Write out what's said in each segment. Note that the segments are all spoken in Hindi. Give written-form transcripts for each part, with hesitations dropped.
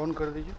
ऑन कर दीजिए।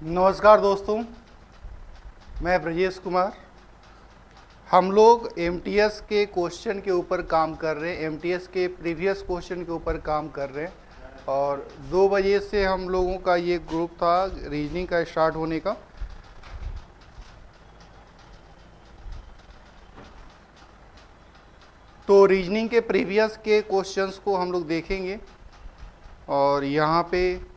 नमस्कार दोस्तों, मैं ब्रजेश कुमार। हम लोग एमटीएस के क्वेश्चन के ऊपर काम कर रहे हैं, एमटीएस के प्रीवियस क्वेश्चन के ऊपर काम कर रहे हैं और 2 बजे से हम लोगों का ये ग्रुप था रीजनिंग का स्टार्ट होने का। तो रीजनिंग के प्रीवियस के क्वेश्चंस को हम लोग देखेंगे और यहाँ पे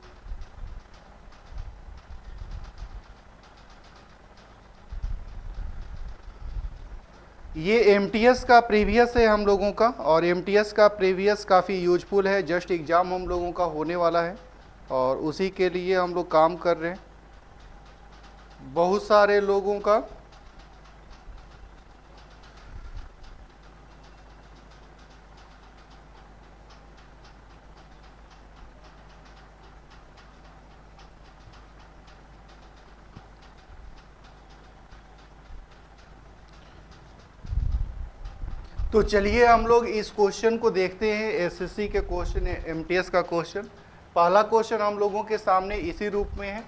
ये एमटीएस का प्रीवियस है हम लोगों का और एमटीएस का प्रीवियस काफ़ी यूजफुल है। जस्ट एग्ज़ाम हम लोगों का होने वाला है और उसी के लिए हम लोग काम कर रहे हैं। बहुत सारे लोगों का तो चलिए हम लोग इस क्वेश्चन को देखते हैं। एसएससी के क्वेश्चन, एमटीएस का क्वेश्चन। पहला क्वेश्चन हम लोगों के सामने इसी रूप में है।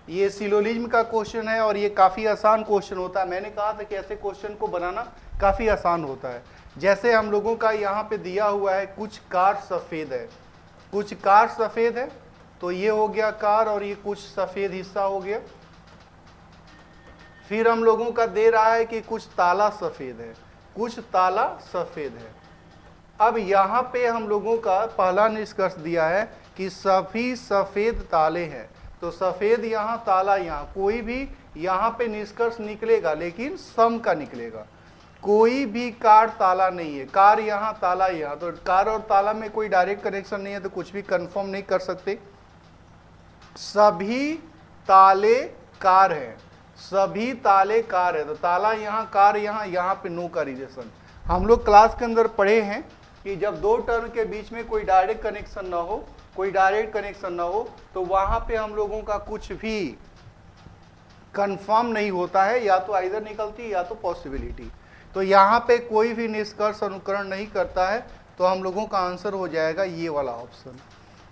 ये सिलोजिज्म का क्वेश्चन है और ये काफ़ी आसान क्वेश्चन होता है। मैंने कहा था कि ऐसे क्वेश्चन को बनाना काफ़ी आसान होता है। जैसे हम लोगों का यहाँ पे दिया हुआ है कुछ कार सफ़ेद है, कुछ कार सफ़ेद है, तो ये हो गया कार और ये कुछ सफ़ेद हिस्सा हो गया। फिर हम लोगों का दे रहा है कि कुछ ताला सफ़ेद है, कुछ ताला सफ़ेद है। अब यहाँ पे हम लोगों का पहला निष्कर्ष दिया है कि सभी सफ़ेद ताले हैं, तो सफ़ेद यहाँ, ताला यहाँ, कोई भी यहाँ पे निष्कर्ष निकलेगा लेकिन सम का निकलेगा। कोई भी कार ताला नहीं है, कार यहाँ, ताला यहाँ, तो कार और ताला में कोई डायरेक्ट कनेक्शन नहीं है, तो कुछ भी कंफर्म नहीं कर सकते। सभी ताले कार हैं, सभी ताले कार है, तो ताला यहाँ, कार यहाँ, यहाँ पे नो का रिलेशन। हम लोग क्लास के अंदर पढ़े हैं कि जब 2 टर्म के बीच में कोई डायरेक्ट कनेक्शन ना हो, कोई डायरेक्ट कनेक्शन ना हो, तो वहां पे हम लोगों का कुछ भी कंफर्म नहीं होता है, या तो आइदर निकलती है या तो पॉसिबिलिटी। तो यहाँ पे कोई भी निष्कर्ष अनुकरण नहीं करता है, तो हम लोगों का आंसर हो जाएगा ये वाला ऑप्शन।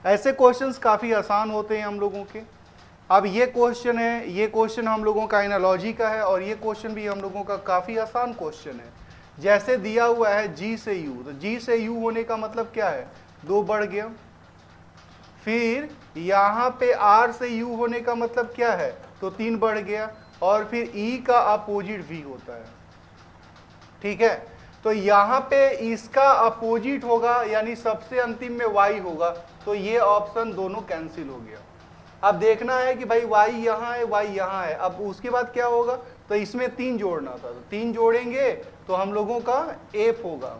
ऐसे क्वेश्चंस काफ़ी आसान होते हैं हम लोगों के। अब ये क्वेश्चन है, ये क्वेश्चन हम लोगों का एनालॉजी का है और ये क्वेश्चन भी हम लोगों का काफ़ी आसान क्वेश्चन है। जैसे दिया हुआ है जी से यू, तो जी से यू होने का मतलब क्या है, 2 बढ़ गया। फिर यहाँ पे आर से यू होने का मतलब क्या है, तो 3 बढ़ गया। और फिर ई का अपोजिट वी होता है, ठीक है। तो यहाँ पे इसका अपोजिट होगा, यानी सबसे अंतिम में वाई होगा, तो ये ऑप्शन दोनों कैंसिल हो गया। अब देखना है कि भाई y यहाँ है, y यहाँ है। अब उसके बाद क्या होगा, तो इसमें 3 जोड़ना था, तो 3 जोड़ेंगे तो हम लोगों का f होगा।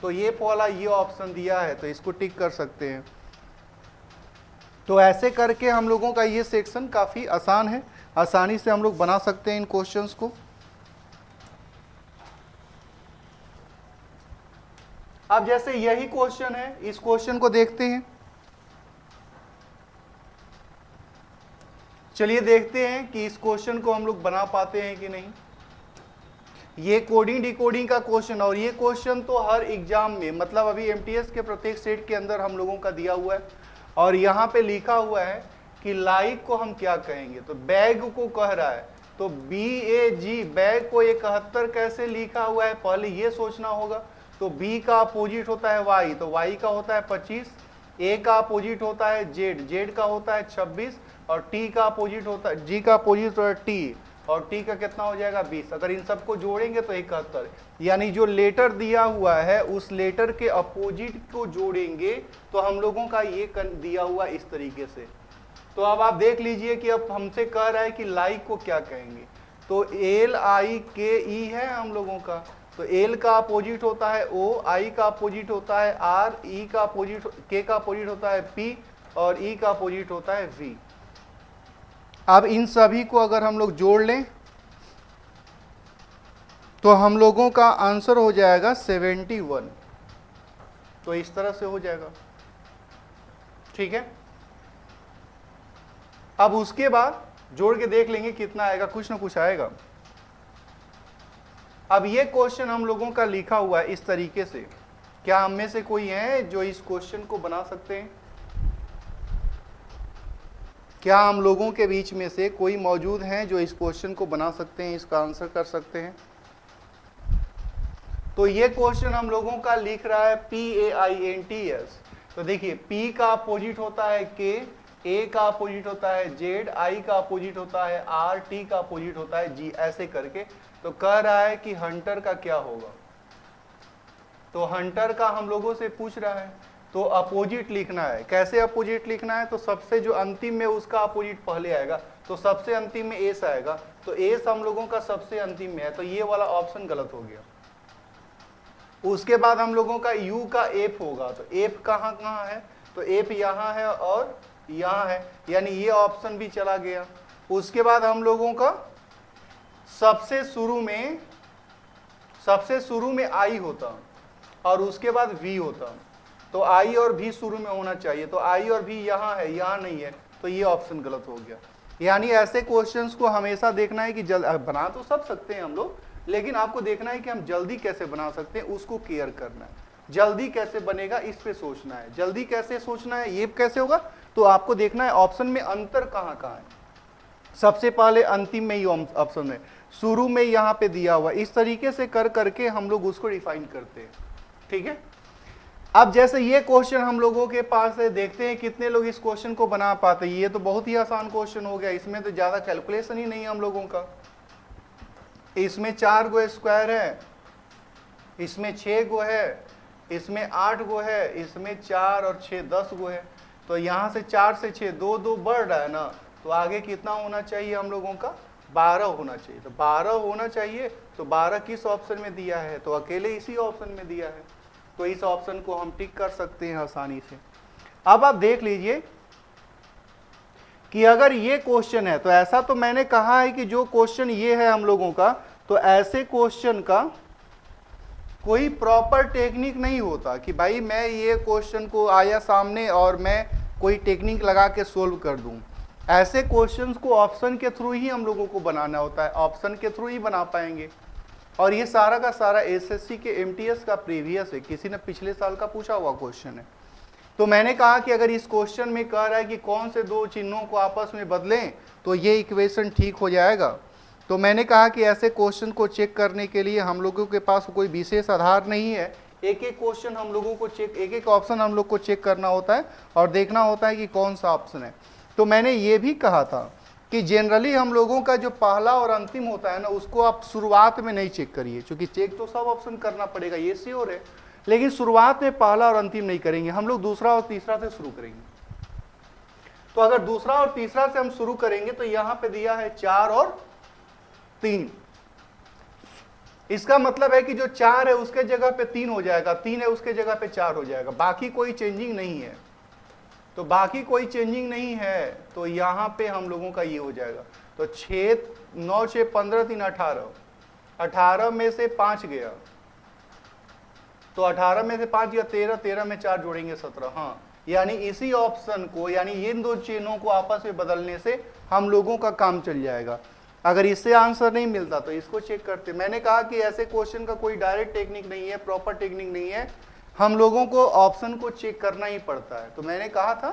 तो ये वाला ये ऑप्शन दिया है, तो इसको टिक कर सकते हैं। तो ऐसे करके हम लोगों का ये सेक्शन काफ़ी आसान है, आसानी से हम लोग बना सकते हैं इन क्वेश्चंस को। अब जैसे यही क्वेश्चन है, इस क्वेश्चन को देखते हैं। चलिए देखते हैं कि इस क्वेश्चन को हम लोग बना पाते हैं कि नहीं। ये कोडिंग डिकोडिंग का क्वेश्चन, और ये क्वेश्चन तो हर एग्जाम में, मतलब अभी एमटीएस के प्रत्येक सेट के अंदर हम लोगों का दिया हुआ है। और यहाँ पे लिखा हुआ है कि लाइक को हम क्या कहेंगे, तो बैग को कह रहा है, तो BAG बैग को 71 कैसे लिखा हुआ है, पहले ये सोचना होगा। तो B का अपोजिट होता है Y, तो Y का होता है 25, A का अपोजिट होता है Z का होता है 26, और T का अपोजिट होता है, G का अपोजिट होता है T, और T का कितना हो जाएगा 20। अगर इन सबको जोड़ेंगे तो 71, यानी जो लेटर दिया हुआ है उस लेटर के अपोजिट को जोड़ेंगे तो हम लोगों का ये दिया हुआ इस तरीके से। तो अब आप देख लीजिए कि अब हमसे कह रहा है कि लाइक को क्या कहेंगे, तो LIKE है हम लोगों का, तो L का अपोजिट होता है O, I का अपोजिट होता है R, E का अपोजिट, K का अपोजिट होता है P, और E का अपोजिट होता है V। अब इन सभी को अगर हम लोग जोड़ लें तो हम लोगों का आंसर हो जाएगा 71। तो इस तरह से हो जाएगा, ठीक है। अब उसके बाद जोड़ के देख लेंगे कितना आएगा, कुछ ना कुछ आएगा। अब ये क्वेश्चन हम लोगों का लिखा हुआ है इस तरीके से। क्या हम में से कोई है जो इस क्वेश्चन को बना सकते हैं? क्या हम लोगों के बीच में से कोई मौजूद हैं जो इस क्वेश्चन को बना सकते हैं, इसका आंसर कर सकते हैं? तो ये क्वेश्चन हम लोगों का लिख रहा है PAINTS। तो देखिए P का अपोजिट होता है K, A का अपोजिट होता है Z, I का अपोजिट होता है R, T का अपोजिट होता है G, ऐसे करके। तो कह रहा है कि हंटर का क्या होगा, तो हंटर का हम लोगों से पूछ रहा है, तो अपोजिट लिखना है। कैसे अपोजिट लिखना है, तो सबसे जो अंतिम में उसका अपोजिट पहले आएगा, तो सबसे अंतिम में एस आएगा, तो एस हम लोगों का सबसे अंतिम में है, तो ये वाला ऑप्शन गलत हो गया। उसके बाद हम लोगों का यू का एफ होगा, तो एफ कहाँ कहाँ है, तो एफ यहाँ है और यहाँ है, यानी ये ऑप्शन भी चला गया। उसके बाद हम लोगों का सबसे शुरू में आई होता और उसके बाद वी होता, तो आई और भी शुरू में होना चाहिए, तो आई और भी यहाँ है, यहाँ नहीं है, तो ये ऑप्शन गलत हो गया। यानी ऐसे क्वेश्चंस को हमेशा देखना है कि बना तो सब सकते हैं हम लोग, लेकिन आपको देखना है कि हम जल्दी कैसे बना सकते हैं, उसको केयर करना है। जल्दी कैसे बनेगा इस पे सोचना है। जल्दी कैसे सोचना है, ये कैसे होगा, तो आपको देखना है ऑप्शन में अंतर कहाँ कहाँ है। सबसे पहले अंतिम में ही ऑप्शन है, शुरू में यहाँ पे दिया हुआ, इस तरीके से कर करके हम लोग उसको डिफाइन करते हैं, ठीक है। अब जैसे ये क्वेश्चन हम लोगों के पास है, देखते हैं कितने लोग इस क्वेश्चन को बना पाते हैं। ये तो बहुत ही आसान क्वेश्चन हो गया, इसमें तो ज्यादा कैलकुलेशन ही नहीं है हम लोगों का। इसमें 4 गो स्क्वायर है, इसमें 6 गो है, इसमें 8 गो है, इसमें 4 और 6 10 गो है। तो यहाँ से 4 से 6 2 2 बढ़ रहा है ना, तो आगे कितना होना चाहिए हम लोगों का, 12 होना चाहिए। तो 12 होना चाहिए, तो 12 किस ऑप्शन में दिया है, तो अकेले इसी ऑप्शन में दिया है, तो इस ऑप्शन को हम टिक कर सकते हैं आसानी से। अब आप देख लीजिए कि अगर ये क्वेश्चन है, तो ऐसा तो मैंने कहा है कि जो क्वेश्चन ये है हम लोगों का, तो ऐसे क्वेश्चन का कोई प्रॉपर टेक्निक नहीं होता कि भाई मैं ये क्वेश्चन को आया सामने और मैं कोई टेक्निक लगा के सोल्व कर दूं। ऐसे क्वेश्चंस को ऑप्शन के थ्रू ही हम लोगों को बनाना होता है, ऑप्शन के थ्रू ही बना पाएंगे। और ये सारा का सारा एसएससी के एमटीएस का प्रीवियस है, किसी ने पिछले साल का पूछा हुआ क्वेश्चन है। तो मैंने कहा कि अगर इस क्वेश्चन में कह रहा है कि कौन से दो चिन्हों को आपस में बदलें तो ये इक्वेशन ठीक हो जाएगा, तो मैंने कहा कि ऐसे क्वेश्चन को चेक करने के लिए हम लोगों के पास कोई विशेष आधार नहीं है। एक एक क्वेश्चन हम लोगों को चेक, एक एक ऑप्शन हम लोग को चेक करना होता है और देखना होता है कि कौन सा ऑप्शन है। तो मैंने ये भी कहा था कि जनरली हम लोगों का जो पहला और अंतिम होता है ना, उसको आप शुरुआत में नहीं चेक करिए, क्योंकि चेक तो सब ऑप्शन करना पड़ेगा, ये श्योर है, लेकिन शुरुआत में पहला और अंतिम नहीं करेंगे हम लोग, दूसरा और तीसरा से शुरू करेंगे। तो अगर दूसरा और तीसरा से हम शुरू करेंगे तो यहां पे दिया है 4 और 3। इसका मतलब है कि जो 4 है उसके जगह पे 3 हो जाएगा, 3 है उसके जगह पे 4 हो जाएगा, बाकी कोई चेंजिंग नहीं है। तो बाकी कोई चेंजिंग नहीं है, तो यहां पे हम लोगों का ये हो जाएगा। तो 6 9 6 15 3 18, 18 में से 5 गया, तो 18 में से 5 गया 13, 13 में 4 जोड़ेंगे 17। हाँ, यानी इसी ऑप्शन को, यानी इन दो चिन्हों को आपस में बदलने से हम लोगों का काम चल जाएगा। अगर इससे आंसर नहीं मिलता तो इसको चेक करते। मैंने कहा कि ऐसे क्वेश्चन का कोई डायरेक्ट टेक्निक नहीं है, प्रॉपर टेक्निक नहीं है, हम लोगों को ऑप्शन को चेक करना ही पड़ता है। तो मैंने कहा था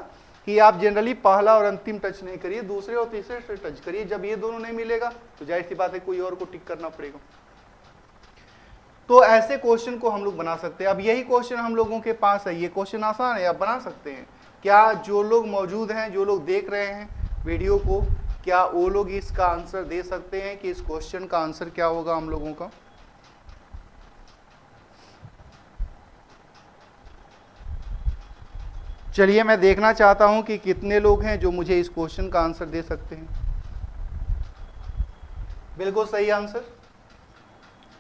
कि आप जनरली पहला और अंतिम टच नहीं करिए, दूसरे और तीसरे से टच करिए। जब ये दोनों नहीं मिलेगा तो जाहिर सी बात है कोई और को टिक करना पड़ेगा। तो ऐसे क्वेश्चन को हम लोग बना सकते हैं। अब यही क्वेश्चन हम लोगों के पास है, ये क्वेश्चन आसान है, आप बना सकते हैं। क्या जो लोग मौजूद हैं, जो लोग देख रहे हैं वीडियो को, क्या वो लोग इसका आंसर दे सकते हैं कि इस क्वेश्चन का आंसर क्या होगा हम लोगों का? चलिए मैं देखना चाहता हूं कि कितने लोग हैं जो मुझे इस क्वेश्चन का आंसर दे सकते हैं। बिल्कुल सही आंसर।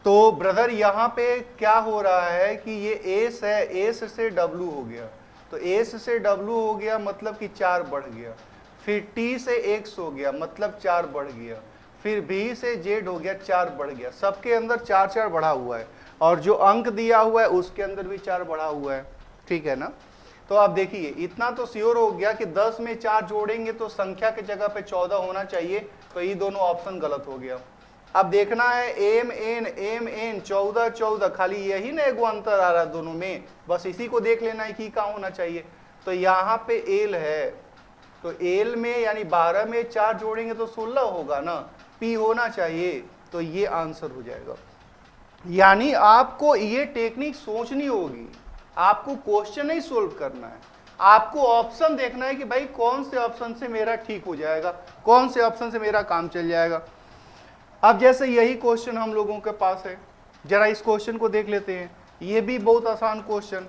तो ब्रदर यहां पे क्या हो रहा है कि ये एस है, एस से डब्लू हो गया, तो एस से डब्लू हो गया मतलब कि 4 बढ़ गया, फिर टी से एक्स हो गया मतलब 4 बढ़ गया, फिर बी से जेड हो गया 4 बढ़ गया। सबके अंदर 4 4 बढ़ा हुआ है, और जो अंक दिया हुआ है उसके अंदर भी 4 बढ़ा हुआ है, ठीक है ना। तो आप देखिए इतना तो श्योर हो गया कि 10 में 4 जोड़ेंगे तो संख्या की जगह पे 14 होना चाहिए, तो ये दोनों ऑप्शन गलत हो गया। अब देखना है एम एन 14 14, खाली यही ना एगो अंतर आ रहा है दोनों में, बस इसी को देख लेना है कि कहाँ होना चाहिए। तो यहाँ पे एल है, तो एल में यानी 12 में 4 जोड़ेंगे तो 16 होगा ना, पी होना चाहिए, तो ये आंसर हो जाएगा। यानी आपको ये टेक्निक सोचनी होगी, आपको क्वेश्चन नहीं सोल्व करना है, आपको ऑप्शन देखना है कि भाई कौन से ऑप्शन से मेरा ठीक हो जाएगा, कौन से ऑप्शन से मेरा काम चल जाएगा। अब जैसे यही क्वेश्चन हम लोगों के पास है, जरा इस क्वेश्चन को देख लेते हैं। ये भी बहुत आसान क्वेश्चन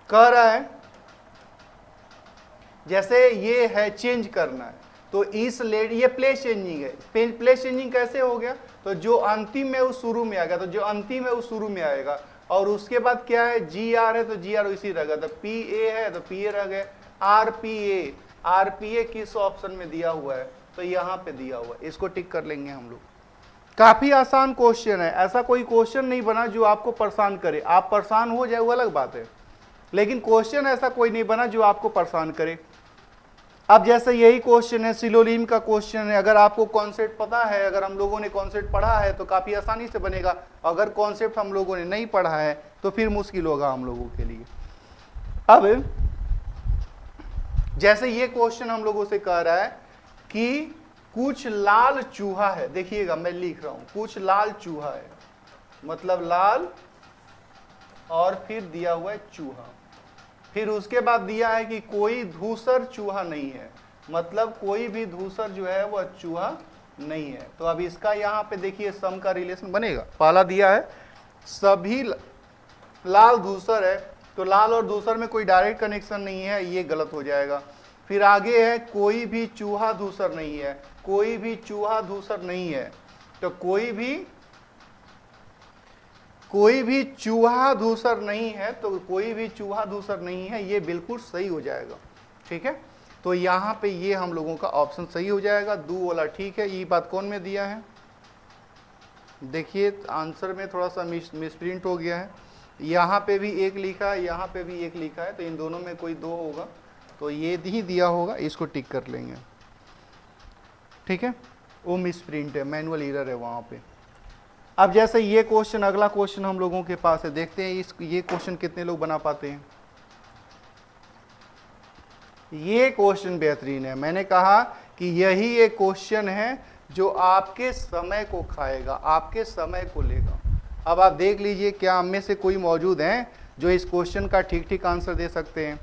कह रहा है, जैसे ये है चेंज करना है, तो इस लेड ये प्लेस चेंजिंग है। प्लेस चेंजिंग कैसे हो गया? तो जो अंतिम है वो शुरू में आ गया, तो जो अंतिम है वो शुरू में आएगा, और उसके बाद क्या है, जी आर है तो जी आर इसी रह गया, तो पी ए है तो पी ए रह गए। आर पी ए किस ऑप्शन में दिया हुआ है? तो यहाँ पे दिया हुआ है, इसको टिक कर लेंगे हम लोग। काफी आसान क्वेश्चन है, ऐसा कोई क्वेश्चन नहीं बना जो आपको परेशान करे। आप परेशान हो जाए वो अलग बात है, लेकिन क्वेश्चन ऐसा कोई नहीं बना जो आपको परेशान करे। अब जैसे यही क्वेश्चन है, सिलोनिम का क्वेश्चन है। अगर आपको कॉन्सेप्ट पता है, अगर हम लोगों ने कॉन्सेप्ट पढ़ा है तो काफी आसानी से बनेगा। अगर कॉन्सेप्ट हम लोगों ने नहीं पढ़ा है तो फिर मुश्किल होगा हम लोगों के लिए। अब जैसे ये क्वेश्चन हम लोगों से कह रहा है कि कुछ लाल चूहा है, देखिएगा मैं लिख रहा हूं, कुछ लाल चूहा है, मतलब लाल और फिर दिया हुआ है चूहा, फिर उसके बाद दिया है कि कोई धूसर चूहा नहीं है, मतलब कोई भी धूसर जो है वह चूहा नहीं है। तो अब इसका यहाँ पे देखिए सम का रिलेशन बनेगा। पहला दिया है सभी लाल धूसर है, तो लाल और धूसर में कोई डायरेक्ट कनेक्शन नहीं है, ये गलत हो जाएगा। फिर आगे है कोई भी चूहा धूसर नहीं है, कोई भी चूहा धूसर नहीं है, तो कोई भी चूहा धूसर नहीं है, तो कोई भी चूहा धूसर नहीं है, ये बिल्कुल सही हो जाएगा, ठीक है। तो यहाँ पे ये हम लोगों का ऑप्शन सही हो जाएगा, दू वाला ठीक है। ये बात कौन में दिया है, देखिए आंसर में थोड़ा सा मिसप्रिंट हो गया है, यहाँ पे भी एक लिखा है, यहाँ पे भी एक लिखा है, तो इन दोनों में कोई दो होगा, तो ये ही दिया होगा, इसको टिक कर लेंगे, ठीक है। वो मिसप्रिंट है, मैनुअल एरर है वहाँ पे। अब जैसे ये क्वेश्चन, अगला क्वेश्चन हम लोगों के पास है, देखते हैं ये क्वेश्चन कितने लोग बना पाते हैं। ये क्वेश्चन बेहतरीन है, मैंने कहा कि यही एक क्वेश्चन है जो आपके समय को खाएगा, आपके समय को लेगा। अब आप देख लीजिए क्या हम में से कोई मौजूद हैं जो इस क्वेश्चन का ठीक ठीक आंसर दे सकते हैं।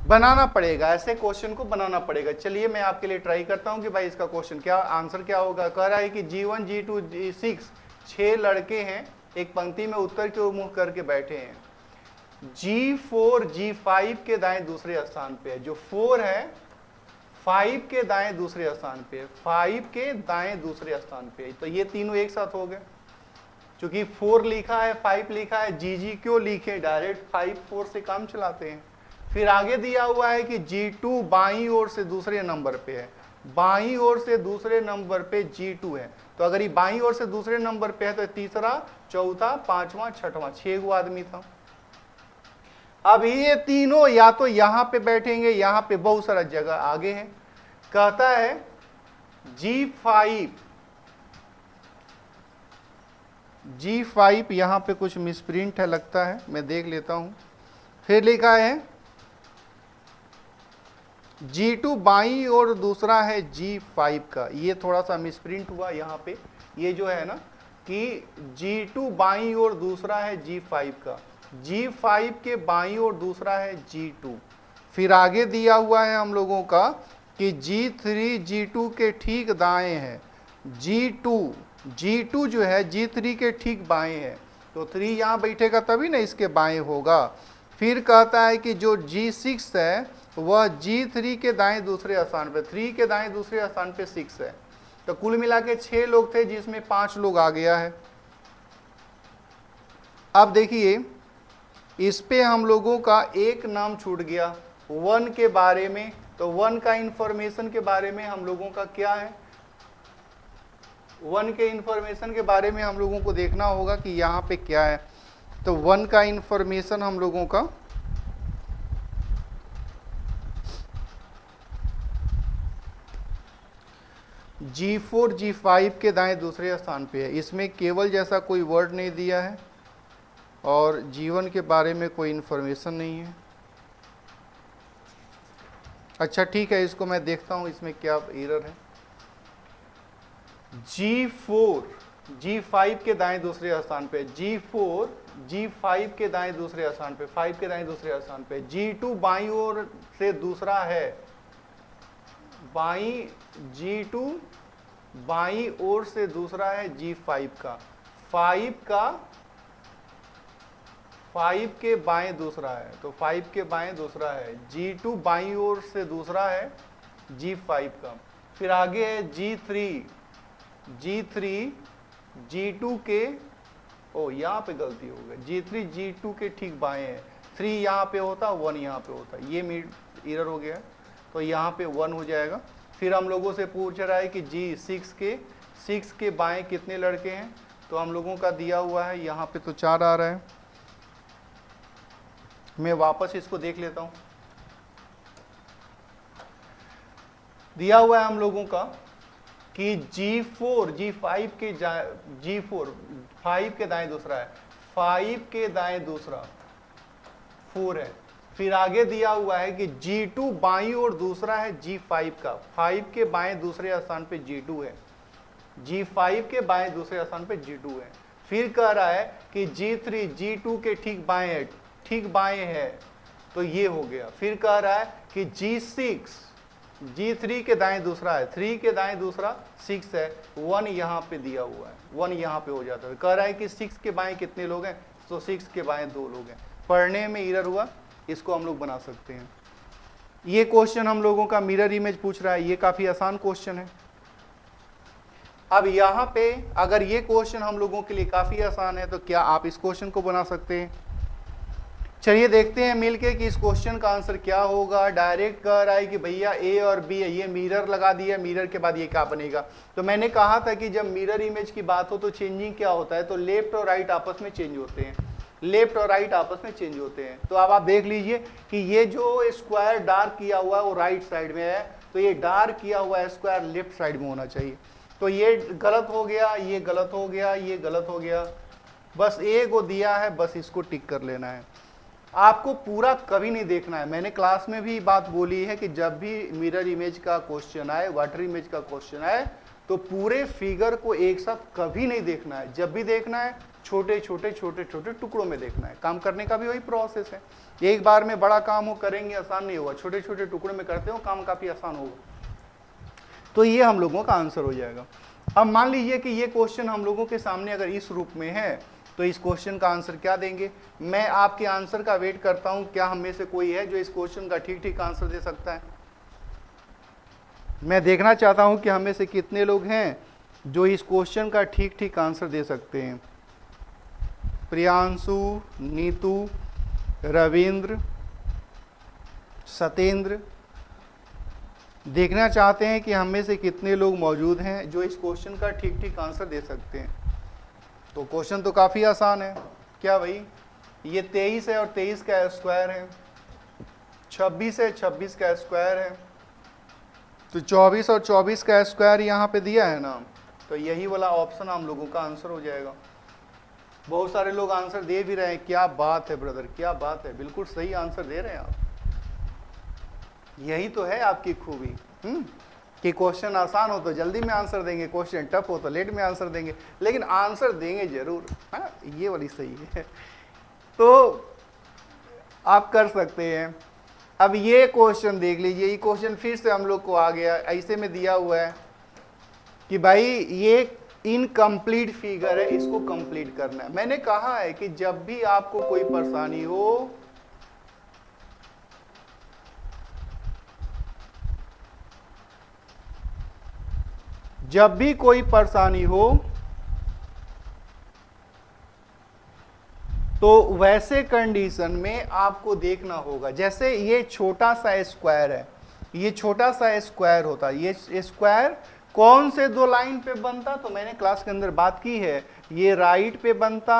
बनाना पड़ेगा, ऐसे क्वेश्चन को बनाना पड़ेगा। चलिए मैं आपके लिए ट्राई करता हूं कि भाई इसका क्वेश्चन क्या आंसर क्या होगा। कह रहा है कि G1 G2 G6 6 लड़के हैं, एक पंक्ति में उत्तर की ओर मुंह करके बैठे हैं। G4 G5 के दाएं दूसरे स्थान पे है। जो 4 है 5 के दाएं दूसरे स्थान पे है, 5 के दाएं दूसरे स्थान पे है। तो ये तीनों एक साथ हो गए। क्योंकि 4 लिखा है 5 लिखा है, जी क्यों लिखे, डायरेक्ट 5 4 से काम चलाते हैं। फिर आगे दिया हुआ है कि G2 बाईं ओर से दूसरे नंबर पे है, बाईं ओर से दूसरे नंबर पे G2 है। तो अगर ये बाईं ओर से दूसरे नंबर पे है तो तीसरा, चौथा, पांचवा, छठवां, 6 गो आदमी था। अब ये तीनों या तो यहां पे बैठेंगे, यहां पे बहुत सारा जगह आगे है। कहता है G5 यहां पे कुछ मिसप्रिंट है लगता है, मैं देख लेता हूं। फिर लिखा है G2 बाईं और दूसरा है G5 का, ये थोड़ा सा मिसप्रिंट हुआ यहां पे। ये जो है ना कि G2 बाईं और दूसरा है G5 का, G5 के बाईं और दूसरा है G2। फिर आगे दिया हुआ है हम लोगों का कि G3 G2 के ठीक दाएं है, G2 जो है G3 के ठीक बाएं है। तो 3 यहां बैठेगा तभी ना इसके बाएं होगा। फिर कहता है कि जो G6 है वह G3 के दाएं दूसरे स्थान पे, 3 के दाएं दूसरे स्थान पे 6 है। तो कुल मिला के 6 लोग थे जिसमें 5 लोग आ गया है। अब देखिए इस पे हम लोगों का एक नाम छूट गया 1 के बारे में। तो 1 का इंफॉर्मेशन के बारे में हम लोगों का क्या है, 1 के इंफॉर्मेशन के बारे में हम लोगों को देखना होगा कि यहाँ पे क्या है। तो 1 का इंफॉर्मेशन हम लोगों का G4 G5 के दाएं दूसरे स्थान पे है। इसमें केवल जैसा कोई वर्ड नहीं दिया है और G1 के बारे में कोई इंफॉर्मेशन नहीं है। अच्छा ठीक है, इसको मैं देखता हूं इसमें क्या एरर है। G4 G5 के दाएं दूसरे स्थान पे, G4 G5 के दाएं दूसरे स्थान पे, 5 के दाएं दूसरे स्थान पे। G2 बाईं ओर से दूसरा है, G2 बाईं ओर से दूसरा है G5 का, 5 के बाएं दूसरा है। तो 5 के बाएं दूसरा है, G2 बाईं ओर से दूसरा है G5 का। फिर आगे है G3 G2 के, ओ यहाँ पे गलती हो गई, G3 G2 के ठीक बाएं है। 3 यहाँ पे होता, 1 यहाँ पे होता, ये एरर हो गया। तो यहाँ पे 1 हो जाएगा। फिर हम लोगों से पूछ रहा है कि G6 के बाएं कितने लड़के हैं। तो हम लोगों का दिया हुआ है यहाँ पे तो 4 आ रहा है। मैं वापस इसको देख लेता हूं। दिया हुआ है हम लोगों का कि G4 G5 के G4 5 के दाएं दूसरा है, 5 के दाएं दूसरा 4 है। फिर आगे दिया हुआ है कि G2 बाईं ओर दूसरा है G5 का, 5 के बाएं दूसरे स्थान पे G2 है, G5 के बाएं दूसरे स्थान पे G2 है। फिर कह रहा है कि G3 G2 के ठीक बाएं है, तो ये हो गया। फिर कह रहा है कि G6 G3 के दाएं दूसरा है, 3 के दाएं दूसरा 6 है, 1 यहाँ पे दिया हुआ है, 1 यहाँ पे हो जाता है। कह रहा है कि 6 के बाएं कितने लोग हैं, तो 6 के बाएं 2 लोग हैं। पढ़ने में एरर हुआ, इसको हम लोग बना सकते हैं। ये क्वेश्चन हम लोगों का मिरर इमेज पूछ रहा है, ये काफी आसान क्वेश्चन है। अब यहाँ पे अगर ये क्वेश्चन हम लोगों के लिए काफी आसान है तो क्या आप इस क्वेश्चन को बना सकते हैं? चलिए देखते हैं मिलके कि इस क्वेश्चन का आंसर क्या होगा। डायरेक्ट कह रहा है कि भैया ए और बी है, ये मिरर लगा दिया, मिरर के बाद ये क्या बनेगा। तो मैंने कहा था कि जब मिरर इमेज की बात हो तो चेंजिंग क्या होता है, तो लेफ्ट और राइट आपस में चेंज होते हैं, लेफ्ट और राइट आपस में चेंज होते हैं। तो अब आप देख लीजिए कि ये जो स्क्वायर डार्क किया हुआ है वो राइट साइड में है, तो ये डार्क किया हुआ स्क्वायर लेफ्ट साइड में होना चाहिए। तो ये गलत हो गया, ये गलत हो गया, ये गलत हो गया। बस ए को दिया है, बस इसको टिक कर लेना है। आपको पूरा कभी नहीं देखना है। मैंने क्लास में भी बात बोली है कि जब भी मिरर इमेज का क्वेश्चन आए, वाटर इमेज का क्वेश्चन आए, तो पूरे फिगर को एक साथ कभी नहीं देखना है। जब भी देखना है छोटे छोटे टुकड़ों में देखना है। काम करने का भी वही प्रोसेस है। एक बार में बड़ा काम हो करेंगे आसान नहीं होगा, छोटे छोटे टुकड़ों में करते हो काम काफी आसान होगा। तो ये हम लोगों का आंसर हो जाएगा। अब मान लीजिए कि ये क्वेश्चन हम लोगों के सामने अगर इस रूप में है तो इस क्वेश्चन का आंसर क्या देंगे? मैं आपके आंसर का वेट करता हूं, क्या हम में से कोई है जो इस क्वेश्चन का ठीक ठीक आंसर दे सकता है? मैं देखना चाहता हूं कि हम में से कितने लोग हैं जो इस क्वेश्चन का ठीक ठीक आंसर दे सकते हैं। प्रियांशु, नीतू, रविंद्र, सतेंद्र, देखना चाहते हैं कि हम में से कितने लोग मौजूद हैं जो इस क्वेश्चन का ठीक ठीक आंसर दे सकते हैं। तो क्वेश्चन तो काफ़ी आसान है। क्या भाई? ये 23 है और 23 का स्क्वायर है, 26 है, 26 का स्क्वायर है, तो 24 और 24 का स्क्वायर यहाँ पे दिया है ना, तो यही वाला ऑप्शन हम लोगों का आंसर हो जाएगा। बहुत सारे लोग आंसर दे भी रहे हैं। क्या बात है ब्रदर, क्या बात है, बिल्कुल सही आंसर दे रहे हैं आप। यही तो है आपकी खूबी कि क्वेश्चन आसान हो तो जल्दी में आंसर देंगे, क्वेश्चन टफ हो तो लेट में आंसर देंगे, लेकिन आंसर देंगे जरूर। हाँ, ये वाली सही है। तो आप कर सकते हैं। अब ये क्वेश्चन देख लीजिए, ये क्वेश्चन फिर से हम लोग को आ गया, ऐसे में दिया हुआ है कि भाई ये इनकम्प्लीट फिगर है, इसको कंप्लीट करना है। मैंने कहा है कि जब भी आपको कोई परेशानी हो, जब भी कोई परेशानी हो तो वैसे कंडीशन में आपको देखना होगा, जैसे ये छोटा सा स्क्वायर है, ये छोटा सा स्क्वायर होता, ये स्क्वायर कौन से दो लाइन पे बनता? तो मैंने क्लास के अंदर बात की है, ये राइट पे बनता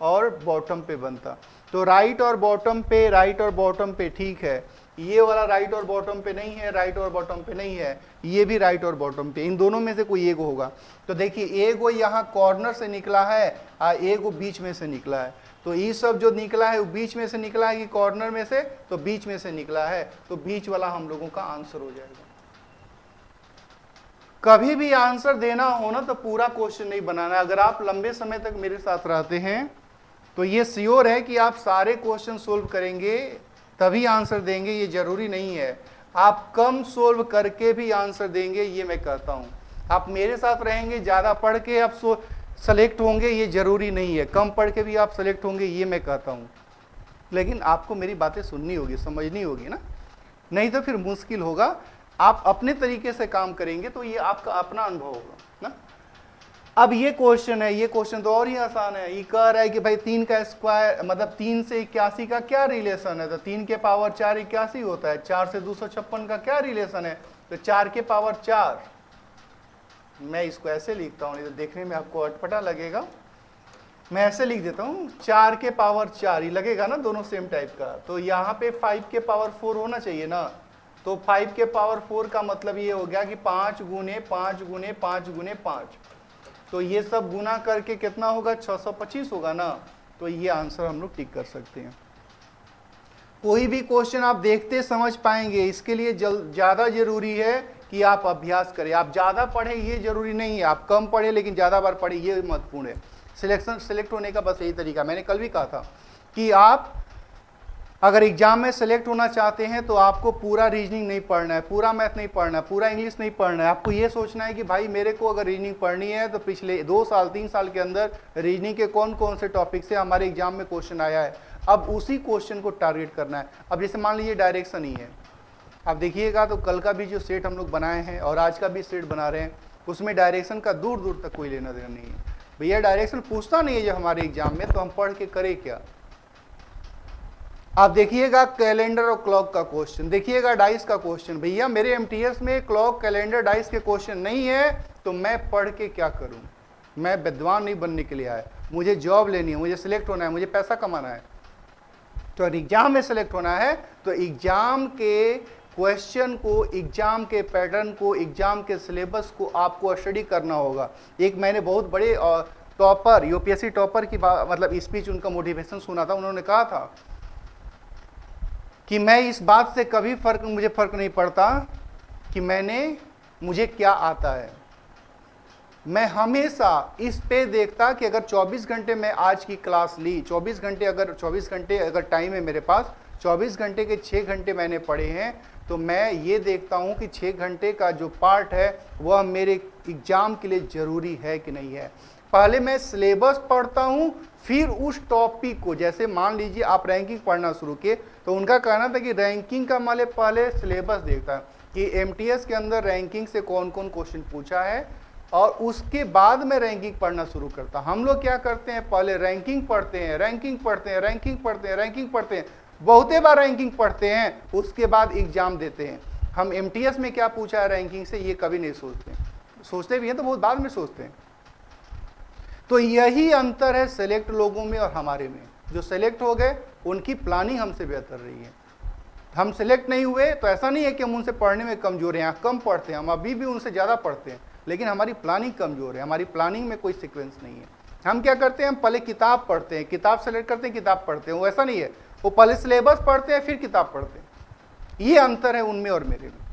और बॉटम पे बनता। तो राइट और बॉटम पे, राइट और बॉटम पे ठीक है, ये वाला राइट और बॉटम पे नहीं है, राइट और बॉटम पे नहीं है, ये भी राइट और बॉटम पे, इन दोनों में से कोई एक होगा। तो देखिए एक वो यहाँ कॉर्नर से निकला है और एक वो बीच में से निकला है। तो ये सब जो निकला है वो बीच में से निकला है कि कॉर्नर में से? तो बीच में से निकला है, तो बीच वाला हम लोगों का आंसर हो जाएगा। कभी भी आंसर देना हो ना तो पूरा क्वेश्चन नहीं बनाना। अगर आप लंबे समय तक मेरे साथ रहते हैं तो ये श्योर है कि आप सारे क्वेश्चन सोल्व करेंगे तभी आंसर देंगे, ये जरूरी नहीं है। आप कम सोल्व करके भी आंसर देंगे, ये मैं कहता हूं। आप मेरे साथ रहेंगे, ज्यादा पढ़ के आप सेलेक्ट होंगे, ये जरूरी नहीं है। कम पढ़ के भी आप सेलेक्ट होंगे, ये मैं कहता हूं। लेकिन आपको मेरी बातें सुननी होगी, समझनी होगी ना, नहीं तो फिर मुश्किल होगा। आप अपने तरीके से काम करेंगे तो ये आपका अपना अनुभव होगा ना। अब ये क्वेश्चन है, ये क्वेश्चन तो और ही आसान है। ये कह रहा है कि भाई 3 का स्क्वायर मतलब 3 से 81 का क्या रिलेशन है? तो 3 के पावर 4 81 होता है। 4 से 256 का क्या रिलेशन है? तो 4 के पावर 4। मैं इसको ऐसे लिखता हूँ, नहीं तो देखने में आपको अटपटा लगेगा। मैं ऐसे लिख देता हूँ, 4 के पावर 4 ही लगेगा ना, दोनों सेम टाइप का। तो यहाँ पे 5 के पावर 4 होना चाहिए ना। तो 5 के पावर 4 का मतलब ये हो गया कि 5 गुने 5 गुने 5 गुने 5। तो ये सब गुना करके कितना होगा? 625 होगा ना। तो ये आंसर हम लोग टिक कर सकते हैं। कोई भी क्वेश्चन आप देखते समझ पाएंगे, इसके लिए ज़्यादा जरूरी है कि आप अभ्यास करें। आप ज़्यादा पढ़ें ये जरूरी नहीं है, आप कम पढ़ें लेकिन ज़्यादा बार पढ़ें ये महत्वपूर्ण है। सेलेक्ट होने का बस यही तरीका। मैंने कल भी कहा था कि आप अगर एग्जाम में सेलेक्ट होना चाहते हैं तो आपको पूरा रीजनिंग नहीं पढ़ना है, पूरा मैथ नहीं पढ़ना है, पूरा इंग्लिश नहीं पढ़ना है। आपको ये सोचना है कि भाई मेरे को अगर रीजनिंग पढ़नी है तो पिछले 2 साल 3 साल के अंदर रीजनिंग के कौन कौन से टॉपिक से हमारे एग्जाम में क्वेश्चन आया है, अब उसी क्वेश्चन को टारगेट करना है। अब जैसे मान लीजिए डायरेक्शन ही है, आप देखिएगा तो कल का भी जो सेट हम लोग बनाए हैं और आज का भी सेट बना रहे हैं, उसमें डायरेक्शन का दूर दूर तक कोई लेना देना नहीं है। भैया डायरेक्शन पूछता नहीं है जो हमारे एग्जाम में, तो हम पढ़ के करें क्या? आप देखिएगा कैलेंडर और क्लॉक का क्वेश्चन, देखिएगा डाइस का क्वेश्चन। भैया मेरे एमटीएस में क्लॉक, कैलेंडर, डाइस के क्वेश्चन नहीं है तो मैं पढ़ के क्या करूं? मैं विद्वान नहीं बनने के लिए आया, मुझे जॉब लेनी है, मुझे सिलेक्ट होना है, मुझे पैसा कमाना है। तो एग्जाम में सिलेक्ट होना है तो एग्जाम के क्वेश्चन को, एग्जाम के पैटर्न को, एग्जाम के सिलेबस को आपको स्टडी करना होगा। एक मैंने बहुत बड़े टॉपर, यूपीएससी टॉपर की मतलब स्पीच, उनका मोटिवेशन सुना था। उन्होंने कहा था कि मैं इस बात से कभी मुझे फर्क नहीं पड़ता कि मुझे क्या आता है, मैं हमेशा इस पे देखता कि अगर 24 घंटे मैं आज की क्लास ली, 24 घंटे अगर टाइम है मेरे पास, 24 घंटे के 6 घंटे मैंने पढ़े हैं, तो मैं ये देखता हूँ कि 6 घंटे का जो पार्ट है वह मेरे एग्जाम के लिए ज़रूरी है कि नहीं है। पहले मैं सिलेबस पढ़ता हूं, फिर उस टॉपिक को, जैसे मान लीजिए आप रैंकिंग पढ़ना शुरू किए, तो उनका कहना था कि रैंकिंग का माले पहले सिलेबस देखता कि एमटीएस के अंदर रैंकिंग से कौन कौन क्वेश्चन पूछा है, और उसके बाद में रैंकिंग पढ़ना शुरू करता। हम लोग क्या करते हैं, पहले रैंकिंग पढ़ते हैं, रैंकिंग पढ़ते हैं, रैंकिंग पढ़ते हैं, रैंकिंग पढ़ते हैं, बहुते बार रैंकिंग पढ़ते हैं, उसके बाद एग्जाम देते हैं। हम एमटीएस में क्या पूछा है रैंकिंग से, ये कभी नहीं सोचते, सोचते भी हैं तो बहुत बाद में सोचते हैं। तो यही अंतर है सेलेक्ट लोगों में और हमारे में। जो सेलेक्ट हो गए उनकी प्लानिंग हमसे बेहतर रही है। हम सेलेक्ट नहीं हुए तो ऐसा नहीं है कि हम उनसे पढ़ने में कमजोर हैं, कम पढ़ते हैं, हम अभी भी उनसे ज़्यादा पढ़ते हैं, लेकिन हमारी प्लानिंग कमजोर है, हमारी प्लानिंग में कोई सीक्वेंस नहीं है। हम क्या करते हैं, हम पहले किताब पढ़ते हैं, किताब सेलेक्ट करते हैं, किताब पढ़ते हैं। वो ऐसा नहीं है, वो पहले सिलेबस पढ़ते हैं फिर किताब पढ़ते हैं। ये अंतर है उनमें और मेरे में।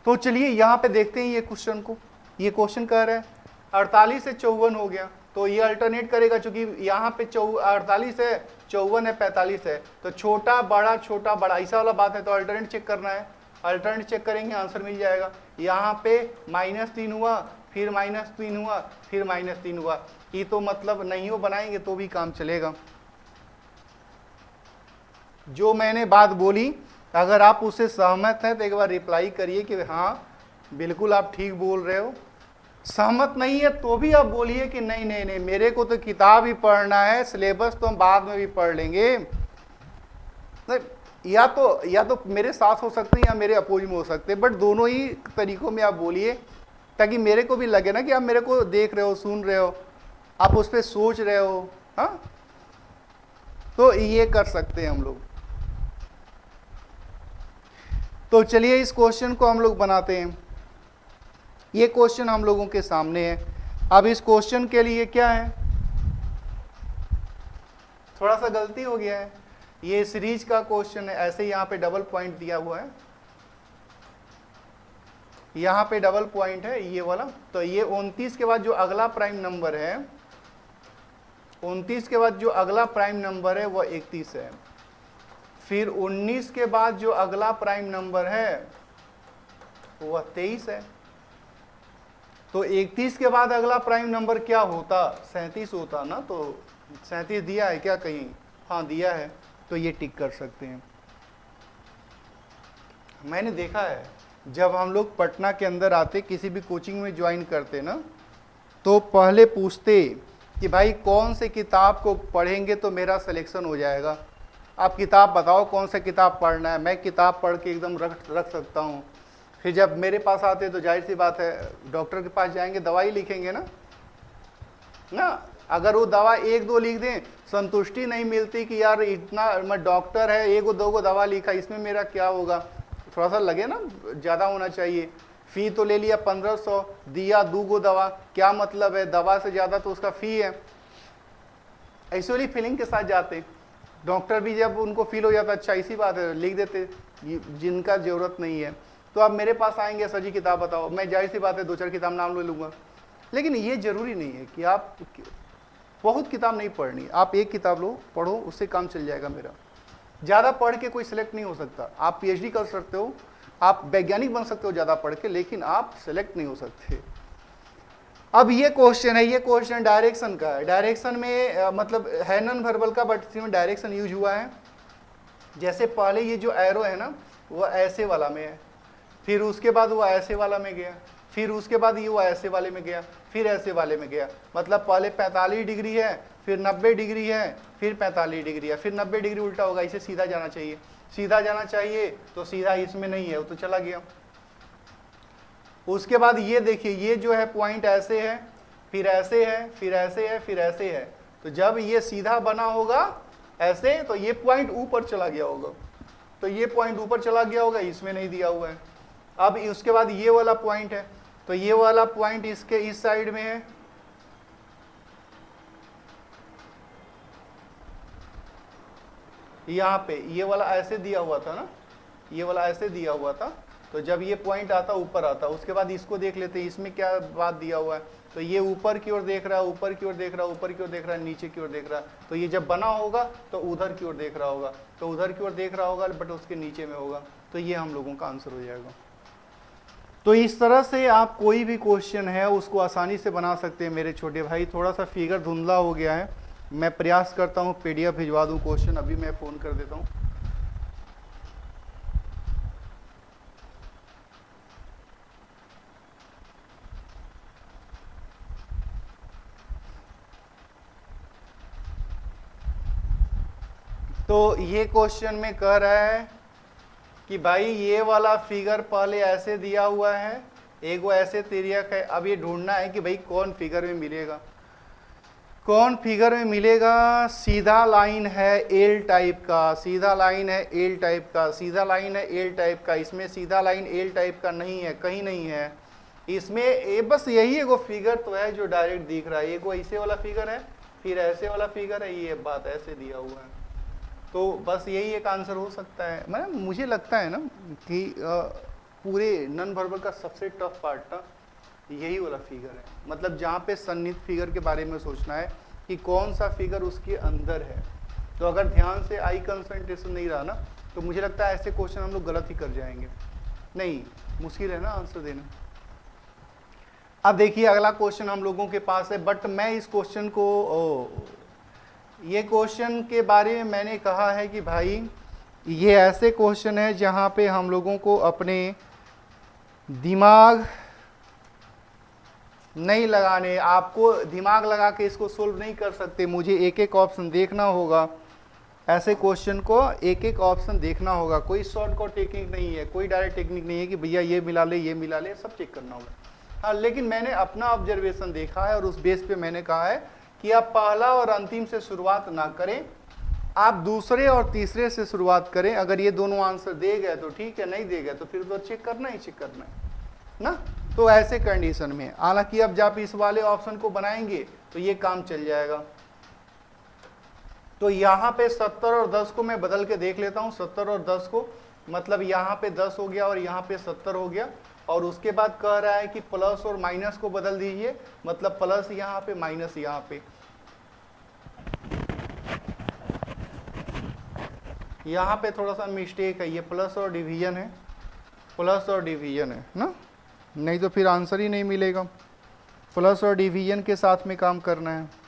तो चलिए यहाँ पे देखते हैं ये क्वेश्चन को। ये क्वेश्चन कह रहा है 48 से 54 हो गया, तो ये अल्टरनेट करेगा, चूंकि यहाँ पे 48 है, 54 है, 45 है, तो छोटा बड़ा ऐसा वाला बात है, तो अल्टरनेट चेक करना है। अल्टरनेट चेक करेंगे, आंसर मिल जाएगा। यहाँ पे -3 हुआ, फिर -3 हुआ, फिर -3 हुआ। ये तो मतलब नहीं हो बनाएंगे तो भी काम चलेगा। जो मैंने बात बोली, अगर आप उससे सहमत हैं तो एक बार रिप्लाई करिए कि हाँ बिल्कुल आप ठीक बोल रहे हो। सहमत नहीं है तो भी आप बोलिए कि नहीं नहीं नहीं, मेरे को तो किताब ही पढ़ना है, सिलेबस तो हम बाद में भी पढ़ लेंगे। या तो मेरे साथ हो सकते हैं या मेरे अपोज में हो सकते हैं, बट दोनों ही तरीकों में आप बोलिए, ताकि मेरे को भी लगे ना कि आप मेरे को देख रहे हो, सुन रहे हो, आप उस पर सोच रहे हो। हाँ, तो ये कर सकते हैं हम लोग। तो चलिए इस क्वेश्चन को हम लोग बनाते हैं। ये क्वेश्चन हम लोगों के सामने है। अब इस क्वेश्चन के लिए क्या है, थोड़ा सा गलती हो गया है, ये सीरीज का क्वेश्चन है, ऐसे यहाँ पे डबल पॉइंट दिया हुआ है, यहाँ पे डबल पॉइंट है ये वाला। तो ये 29 के बाद जो अगला प्राइम नंबर है, 29 के बाद जो अगला प्राइम नंबर है वो 31 है। फिर 19 के बाद जो अगला प्राइम नंबर है वह 23 है। तो 31 के बाद अगला प्राइम नंबर क्या होता, 37 होता ना। तो 37 दिया है क्या कहीं, हाँ दिया है, तो ये टिक कर सकते हैं। मैंने देखा है जब हम लोग पटना के अंदर आते, किसी भी कोचिंग में ज्वाइन करते ना, तो पहले पूछते कि भाई कौन से किताब को पढ़ेंगे तो मेरा सिलेक्शन हो जाएगा। आप किताब बताओ कौन सा किताब पढ़ना है, मैं किताब पढ़ के एकदम रख सकता हूँ। फिर जब मेरे पास आते तो जाहिर सी बात है डॉक्टर के पास जाएंगे, दवाई लिखेंगे ना। अगर वो दवा 1-2 लिख दें, संतुष्टि नहीं मिलती कि यार इतना मैं डॉक्टर है, 1-2 दवा लिखा, इसमें मेरा क्या होगा, थोड़ा सा लगे ना ज़्यादा होना चाहिए। फ़ी तो ले लिया 1500, दिया 2 दवा, क्या मतलब है, दवा से ज़्यादा तो उसका फ़ी है। ऐसे वाली फीलिंग के साथ जाते डॉक्टर भी, जब उनको फील हो जाता अच्छा इसी बात है, लिख देते जिनका ज़रूरत नहीं है। तो आप मेरे पास आएंगे, सर जी किताब बताओ, मैं जाहिर सी बात है 2-4 किताब नाम ले लूँगा। लेकिन ये ज़रूरी नहीं है कि आप बहुत किताब नहीं पढ़नी, आप एक किताब लो, पढ़ो, उससे काम चल जाएगा मेरा। ज़्यादा पढ़ के कोई सिलेक्ट नहीं हो सकता। आप पीएचडी कर सकते हो, आप वैज्ञानिक बन सकते हो ज़्यादा पढ़ के, लेकिन आप सिलेक्ट नहीं हो सकते। अब ये क्वेश्चन है, ये क्वेश्चन डायरेक्शन का है। डायरेक्शन में मतलब है नॉन वर्बल का, बट इसमें डायरेक्शन यूज हुआ है। जैसे पहले ये जो एरो है ना, वो ऐसे वाला में है, फिर उसके बाद वो ऐसे वाला में गया, फिर उसके बाद ये वो ऐसे वाले में गया, फिर ऐसे वाले में गया। मतलब पहले 45 डिग्री है, फिर 90 डिग्री है, फिर 45 डिग्री है, फिर 90 डिग्री उल्टा होगा, इसे सीधा जाना चाहिए। सीधा जाना चाहिए तो सीधा इसमें नहीं है, वो तो चला गया। उसके बाद ये देखिए, ये जो है पॉइंट ऐसे है, फिर ऐसे है, फिर ऐसे है, फिर ऐसे है। तो जब ये सीधा बना होगा ऐसे, तो ये पॉइंट ऊपर चला गया होगा, तो ये पॉइंट ऊपर चला गया होगा, इसमें नहीं दिया हुआ है। अब उसके बाद ये वाला पॉइंट है, तो ये वाला पॉइंट इसके इस साइड में है, यहाँ पे ये वाला ऐसे दिया हुआ था ना, ये वाला ऐसे दिया हुआ था। तो जब ये पॉइंट आता ऊपर आता, उसके बाद इसको देख लेते हैं, इसमें क्या बात दिया हुआ है। तो ये ऊपर की ओर देख रहा है, ऊपर की ओर देख रहा है, ऊपर की ओर देख रहा है, नीचे की ओर देख रहा है। तो ये जब बना होगा तो उधर की ओर देख रहा होगा, तो उधर की ओर देख रहा होगा, बट उसके नीचे में होगा। तो ये हम लोगों का आंसर हो जाएगा। तो इस तरह से आप कोई भी क्वेश्चन है उसको आसानी से बना सकते हैं मेरे छोटे भाई। थोड़ा सा फिगर धुंधला हो गया है, मैं प्रयास करता हूँ पीडीएफ भिजवा दूँ क्वेश्चन, अभी मैं फ़ोन कर देता हूँ। तो ये क्वेश्चन में कह रहा है कि भाई ये वाला फिगर पहले ऐसे दिया हुआ है, एक वो ऐसे तिर्यक है। अब ये ढूंढना है कि भाई कौन फिगर में मिलेगा, कौन फिगर में मिलेगा। सीधा लाइन है एल टाइप का, सीधा लाइन है एल टाइप का, सीधा लाइन है एल टाइप का। इसमें सीधा लाइन एल टाइप का नहीं है, कहीं नहीं है इसमें। ये बस यही एगो फिगर तो है जो डायरेक्ट दिख रहा है। एक वो ऐसे वाला फिगर है, फिर ऐसे वाला फिगर है, ये बात ऐसे दिया हुआ है। तो बस यही एक आंसर हो सकता है। मतलब मुझे लगता है ना कि पूरे नन वर्बल का सबसे टफ पार्ट ना यही वाला फिगर है। मतलब जहाँ पे सन्निहित फिगर के बारे में सोचना है कि कौन सा फिगर उसके अंदर है। तो अगर ध्यान से आई कंसंट्रेशन नहीं रहा ना, तो मुझे लगता है ऐसे क्वेश्चन हम लोग गलत ही कर जाएंगे। नहीं, मुश्किल है ना आंसर देना। अब देखिए अगला क्वेश्चन हम लोगों के पास है, बट मैं इस क्वेश्चन को ये क्वेश्चन के बारे में मैंने कहा है कि भाई ये ऐसे क्वेश्चन है जहाँ पे हम लोगों को अपने दिमाग नहीं लगाने, आपको दिमाग लगा के इसको सोल्व नहीं कर सकते, मुझे एक एक ऑप्शन देखना होगा। ऐसे क्वेश्चन को एक एक ऑप्शन देखना होगा, कोई शॉर्टकट टेक्निक नहीं है, कोई डायरेक्ट टेक्निक नहीं है कि भैया ये मिला ले ये मिला ले, सब चेक करना होगा। हाँ, लेकिन मैंने अपना ऑब्जर्वेशन देखा है और उस बेस पे मैंने कहा है कि आप पहला और अंतिम से शुरुआत ना करें, आप दूसरे और तीसरे से शुरुआत करें। अगर ये दोनों आंसर दे गए तो ठीक है, नहीं दे गए तो फिर तो चेक करना ही चेक करना है ना। तो ऐसे कंडीशन में, हालांकि अब जब इस वाले ऑप्शन को बनाएंगे तो ये काम चल जाएगा। तो यहाँ पे 70 और 10 को मैं बदल के देख लेता हूँ। 70 और 10 को, मतलब यहाँ पे 10 हो गया और यहाँ पे 70 हो गया। और उसके बाद कह रहा है कि प्लस और माइनस को बदल दीजिए, मतलब प्लस यहाँ पे माइनस यहाँ पे। यहाँ पे थोड़ा सा मिस्टेक है, ये प्लस और डिवीजन है, प्लस और डिवीजन है ना, नहीं तो फिर आंसर ही नहीं मिलेगा। प्लस और डिवीजन के साथ में काम करना है।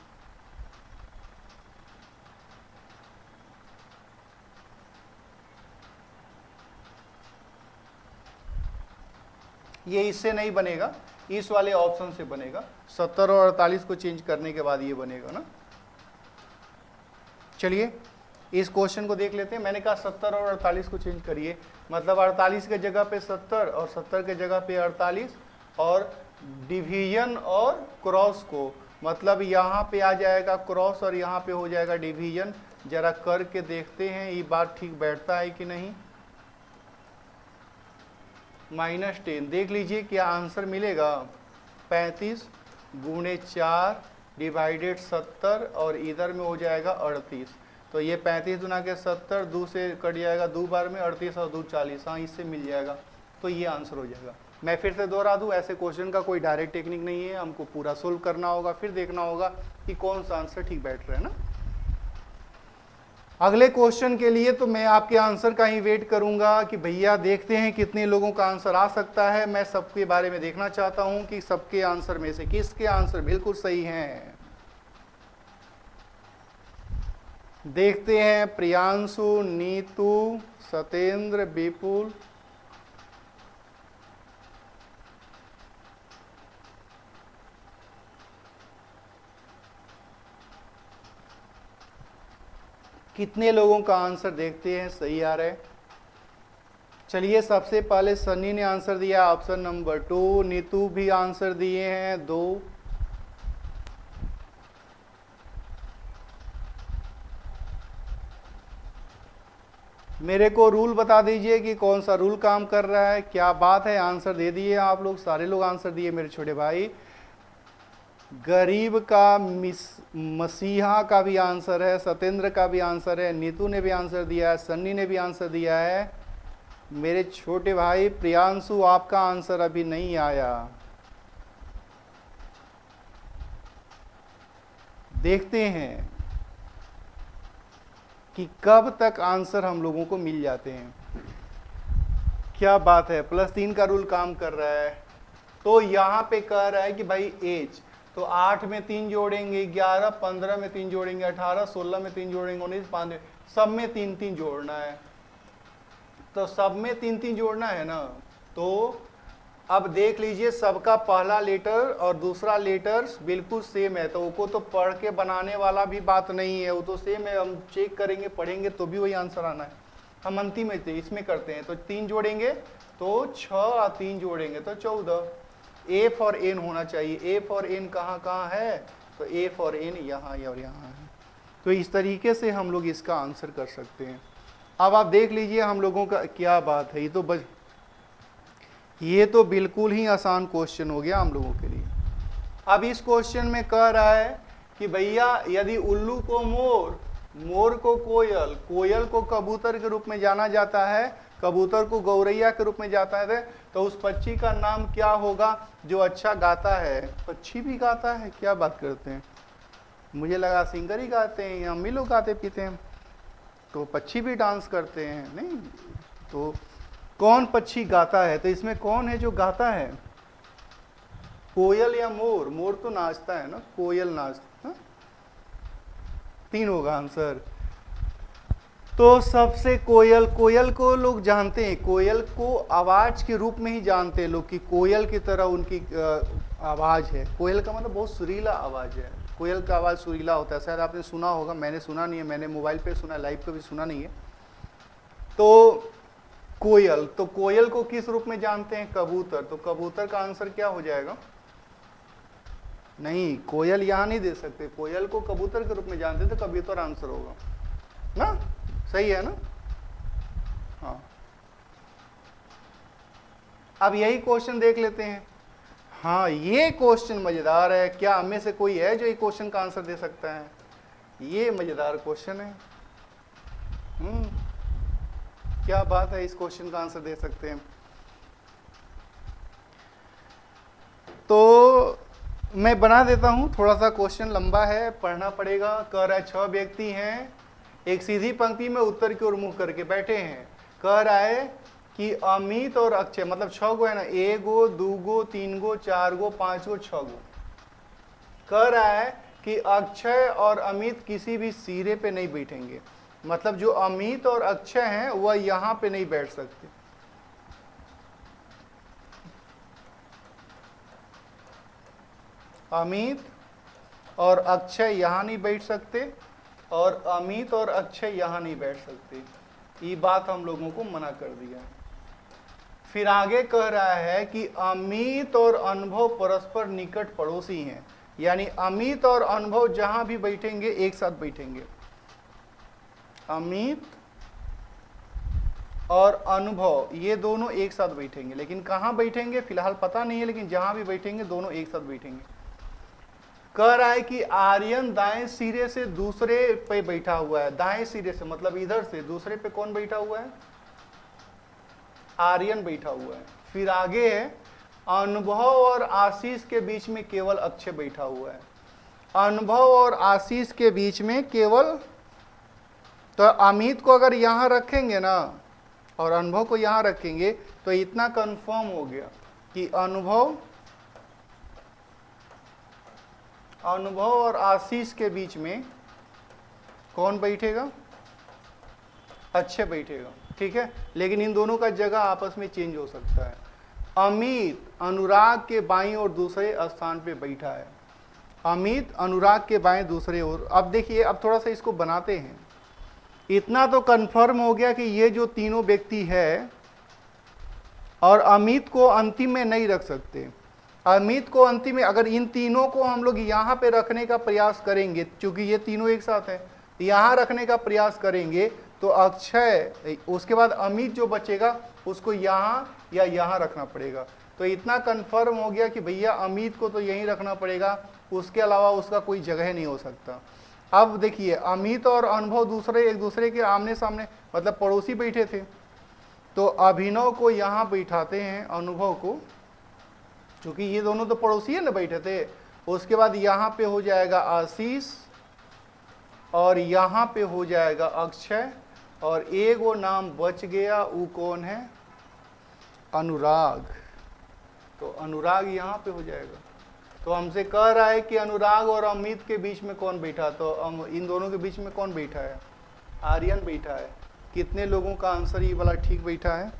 ये इससे नहीं बनेगा, इस वाले ऑप्शन से बनेगा। 70 और 48 को चेंज करने के बाद ये बनेगा ना। चलिए इस क्वेश्चन को देख लेते हैं। मैंने कहा 70 और 48 को चेंज करिए, मतलब 48 के जगह पे 70 और 70 के जगह पे 48, और डिवीजन और क्रॉस को, मतलब यहाँ पे आ जाएगा क्रॉस और यहाँ पे हो जाएगा डिवीजन। जरा करके देखते हैं ये बात ठीक बैठता है कि नहीं। -10 देख लीजिए क्या आंसर मिलेगा। 35 गुणे 4 डिवाइडेड 70 और इधर में हो जाएगा 38। तो ये 35 दुना के 70, 2 से कट जाएगा 2 बार में, 38 और 2 40। हाँ, इससे मिल जाएगा। तो ये आंसर हो जाएगा। मैं फिर से दोहरा दूं, ऐसे क्वेश्चन का कोई डायरेक्ट टेक्निक नहीं है, हमको पूरा सोल्व करना होगा, फिर देखना होगा कि कौन सा आंसर ठीक बैठ रहा है ना। अगले क्वेश्चन के लिए तो मैं आपके आंसर का ही वेट करूंगा कि भैया देखते हैं कितने लोगों का आंसर आ सकता है। मैं सबके बारे में देखना चाहता हूं कि सबके आंसर में से किसके आंसर बिल्कुल सही हैं। देखते हैं, प्रियांशु, नीतू, सतेंद्र, विपुल, कितने लोगों का आंसर देखते हैं सही आ रहा है। चलिए सबसे पहले सनी ने आंसर दिया ऑप्शन नंबर 2, नीतू भी आंसर दिए हैं 2, मेरे को रूल बता दीजिए कि कौन सा रूल काम कर रहा है। क्या बात है, आंसर दे दिए आप लोग, सारे लोग आंसर दिए मेरे छोटे भाई। गरीब का मसीहा का भी आंसर है, सतेंद्र का भी आंसर है, नीतू ने भी आंसर दिया है, सन्नी ने भी आंसर दिया है। मेरे छोटे भाई प्रियांशु, आपका आंसर अभी नहीं आया। देखते हैं कि कब तक आंसर हम लोगों को मिल जाते हैं। क्या बात है, +3 का रूल काम कर रहा है। तो यहाँ पे कह रहा है कि भाई एज, तो 8 में 3 जोड़ेंगे 11, 15 में 3 जोड़ेंगे 18, 16 में 3 जोड़ेंगे 19, 5 सब में 3-3 जोड़ना है। तो सब में 3-3 जोड़ना है ना। तो अब देख लीजिए सबका पहला लेटर और दूसरा लेटर बिल्कुल सेम है, तो वो तो पढ़ के बनाने वाला भी बात नहीं है, वो तो सेम है, हम चेक करेंगे पढ़ेंगे तो भी वही आंसर आना है। हम अंतिम में इसमें करते हैं, तो 3 जोड़ेंगे तो 6 और 3 जोड़ेंगे तो 14। ए फॉर एन होना चाहिए। ए फॉर एन कहाँ कहाँ है, तो ए फॉर एन यहाँ और यहाँ है। तो इस तरीके से हम लोग इसका आंसर कर सकते हैं। अब आप देख लीजिए हम लोगों का क्या बात है, ये तो बिल्कुल ही आसान क्वेश्चन हो गया हम लोगों के लिए। अब इस क्वेश्चन में कह रहा है कि भैया यदि उल्लू को मोर, मोर को कोयल, कोयल को कबूतर के रूप में जाना जाता है, कबूतर को गौरैया के रूप में जाता है, तो उस पक्षी का नाम क्या होगा जो अच्छा गाता है। पक्षी भी गाता है, क्या बात करते हैं, मुझे लगा सिंगर ही गाते हैं, हम भी लोग गाते पीते हैं, तो पक्षी भी डांस करते हैं नहीं। तो कौन पक्षी गाता है, तो इसमें कौन है जो गाता है, कोयल या मोर। मोर तो नाचता है ना, कोयल नाचता, 3 होगा आंसर। तो सबसे कोयल, कोयल को लोग जानते हैं, कोयल को आवाज के रूप में ही जानते हैं लोग कि कोयल की तरह उनकी आवाज है। कोयल का मतलब बहुत सुरीला आवाज है, कोयल का आवाज सुरीला होता है, शायद आपने सुना होगा, मैंने सुना नहीं है, मैंने मोबाइल पे सुना, लाइव पे भी सुना नहीं है। तो कोयल, तो कोयल को किस रूप में जानते हैं, कबूतर, तो कबूतर का आंसर क्या हो जाएगा, नहीं कोयल यहां नहीं दे सकते, कोयल को कबूतर के रूप में जानते तो कबूतर आंसर होगा ना, सही है ना। हाँ, अब यही क्वेश्चन देख लेते हैं। हाँ ये क्वेश्चन मजेदार है, क्या हमें से कोई है जो ये क्वेश्चन का आंसर दे सकता है, ये मजेदार क्वेश्चन है। क्या बात है, इस क्वेश्चन का आंसर दे सकते हैं। तो मैं बना देता हूं, थोड़ा सा क्वेश्चन लंबा है, पढ़ना पड़ेगा। कह रहा है 6 व्यक्ति हैं, एक सीधी पंक्ति में उत्तर की ओर मुंह करके बैठे हैं। कह रहा है कि अमित और अक्षय, मतलब 6 गो है ना, 1 गो 2 गो 3 गो 4 गो 5 गो 6 गो। कह रहा है कि अक्षय और अमित किसी भी सिरे पे नहीं बैठेंगे, मतलब जो अमित और अक्षय हैं वह यहां पे नहीं बैठ सकते। अमित और अक्षय यहां नहीं बैठ सकते, और अमित और अक्षय यहां नहीं बैठ सकते, ये बात हम लोगों को मना कर दिया। फिर आगे कह रहा है कि अमित और अनुभव परस्पर निकट पड़ोसी हैं, यानी अमित और अनुभव जहां भी बैठेंगे एक साथ बैठेंगे। अमित और अनुभव ये दोनों एक साथ बैठेंगे, लेकिन कहां बैठेंगे फिलहाल पता नहीं है, लेकिन जहां भी बैठेंगे दोनों एक साथ बैठेंगे। कह रहा है कि आर्यन दाएं सिरे से दूसरे पे बैठा हुआ है, दाएं सिरे से मतलब इधर से दूसरे पे कौन बैठा हुआ है, आर्यन बैठा हुआ है। फिर आगे है अनुभव और आशीष के बीच में केवल अक्षय बैठा हुआ है। अनुभव और आशीष के बीच में केवल, तो अमित को अगर यहां रखेंगे ना और अनुभव को यहां रखेंगे तो इतना कंफर्म हो गया कि अनुभव और आशीष के बीच में कौन बैठेगा, अक्षय बैठेगा, ठीक है। लेकिन इन दोनों का जगह आपस में चेंज हो सकता है। अमित अनुराग के बाईं और दूसरे स्थान पे बैठा है, अमित अनुराग के बाएं दूसरे ओर। अब देखिए, अब थोड़ा सा इसको बनाते हैं। इतना तो कंफर्म हो गया कि ये जो तीनों व्यक्ति है, और अमित को अंतिम में नहीं रख सकते। अमित को अंतिम में, अगर इन तीनों को हम लोग यहाँ पे रखने का प्रयास करेंगे, क्योंकि ये तीनों एक साथ हैं, यहाँ रखने का प्रयास करेंगे तो अक्षय, उसके बाद अमित जो बचेगा उसको यहाँ या यहाँ रखना पड़ेगा। तो इतना कंफर्म हो गया कि भैया अमित को तो यहीं रखना पड़ेगा, उसके अलावा उसका कोई जगह नहीं हो सकता। अब देखिए, अमित और अनुभव एक दूसरे के आमने सामने, मतलब पड़ोसी बैठे थे, तो अभिनव को यहाँ बैठाते हैं, अनुभव को, क्योंकि ये दोनों तो पड़ोसी है ना बैठे थे। उसके बाद यहाँ पे हो जाएगा आशीष, और यहाँ पे हो जाएगा अक्षय, और एक वो नाम बच गया, वो कौन है, अनुराग, तो अनुराग यहाँ पे हो जाएगा। तो हमसे कह रहा है कि अनुराग और अमित के बीच में कौन बैठा, तो इन दोनों के बीच में कौन बैठा है, आर्यन बैठा है। कितने लोगों का आंसर ये वाला ठीक बैठा है?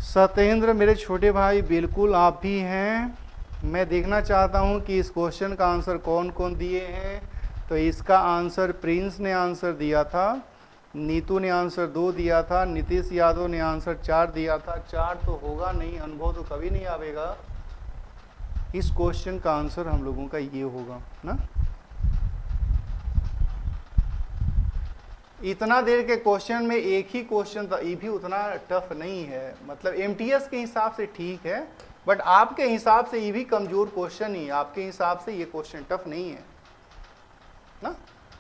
सत्येंद्र मेरे छोटे भाई बिल्कुल आप भी हैं। मैं देखना चाहता हूं कि इस क्वेश्चन का आंसर कौन कौन दिए हैं। तो इसका आंसर प्रिंस ने आंसर दिया था, नीतू ने आंसर 2 दिया था, नीतीश यादव ने आंसर 4 दिया था। 4 तो होगा नहीं, अनुभव तो कभी नहीं आवेगा। इस क्वेश्चन का आंसर हम लोगों का ये होगा ना। इतना देर के क्वेश्चन में एक ही क्वेश्चन था, ये भी उतना टफ नहीं है, मतलब एमटीएस के हिसाब से ठीक है, बट आपके हिसाब से ये भी कमजोर क्वेश्चन ही, आपके हिसाब से ये क्वेश्चन टफ नहीं है ना।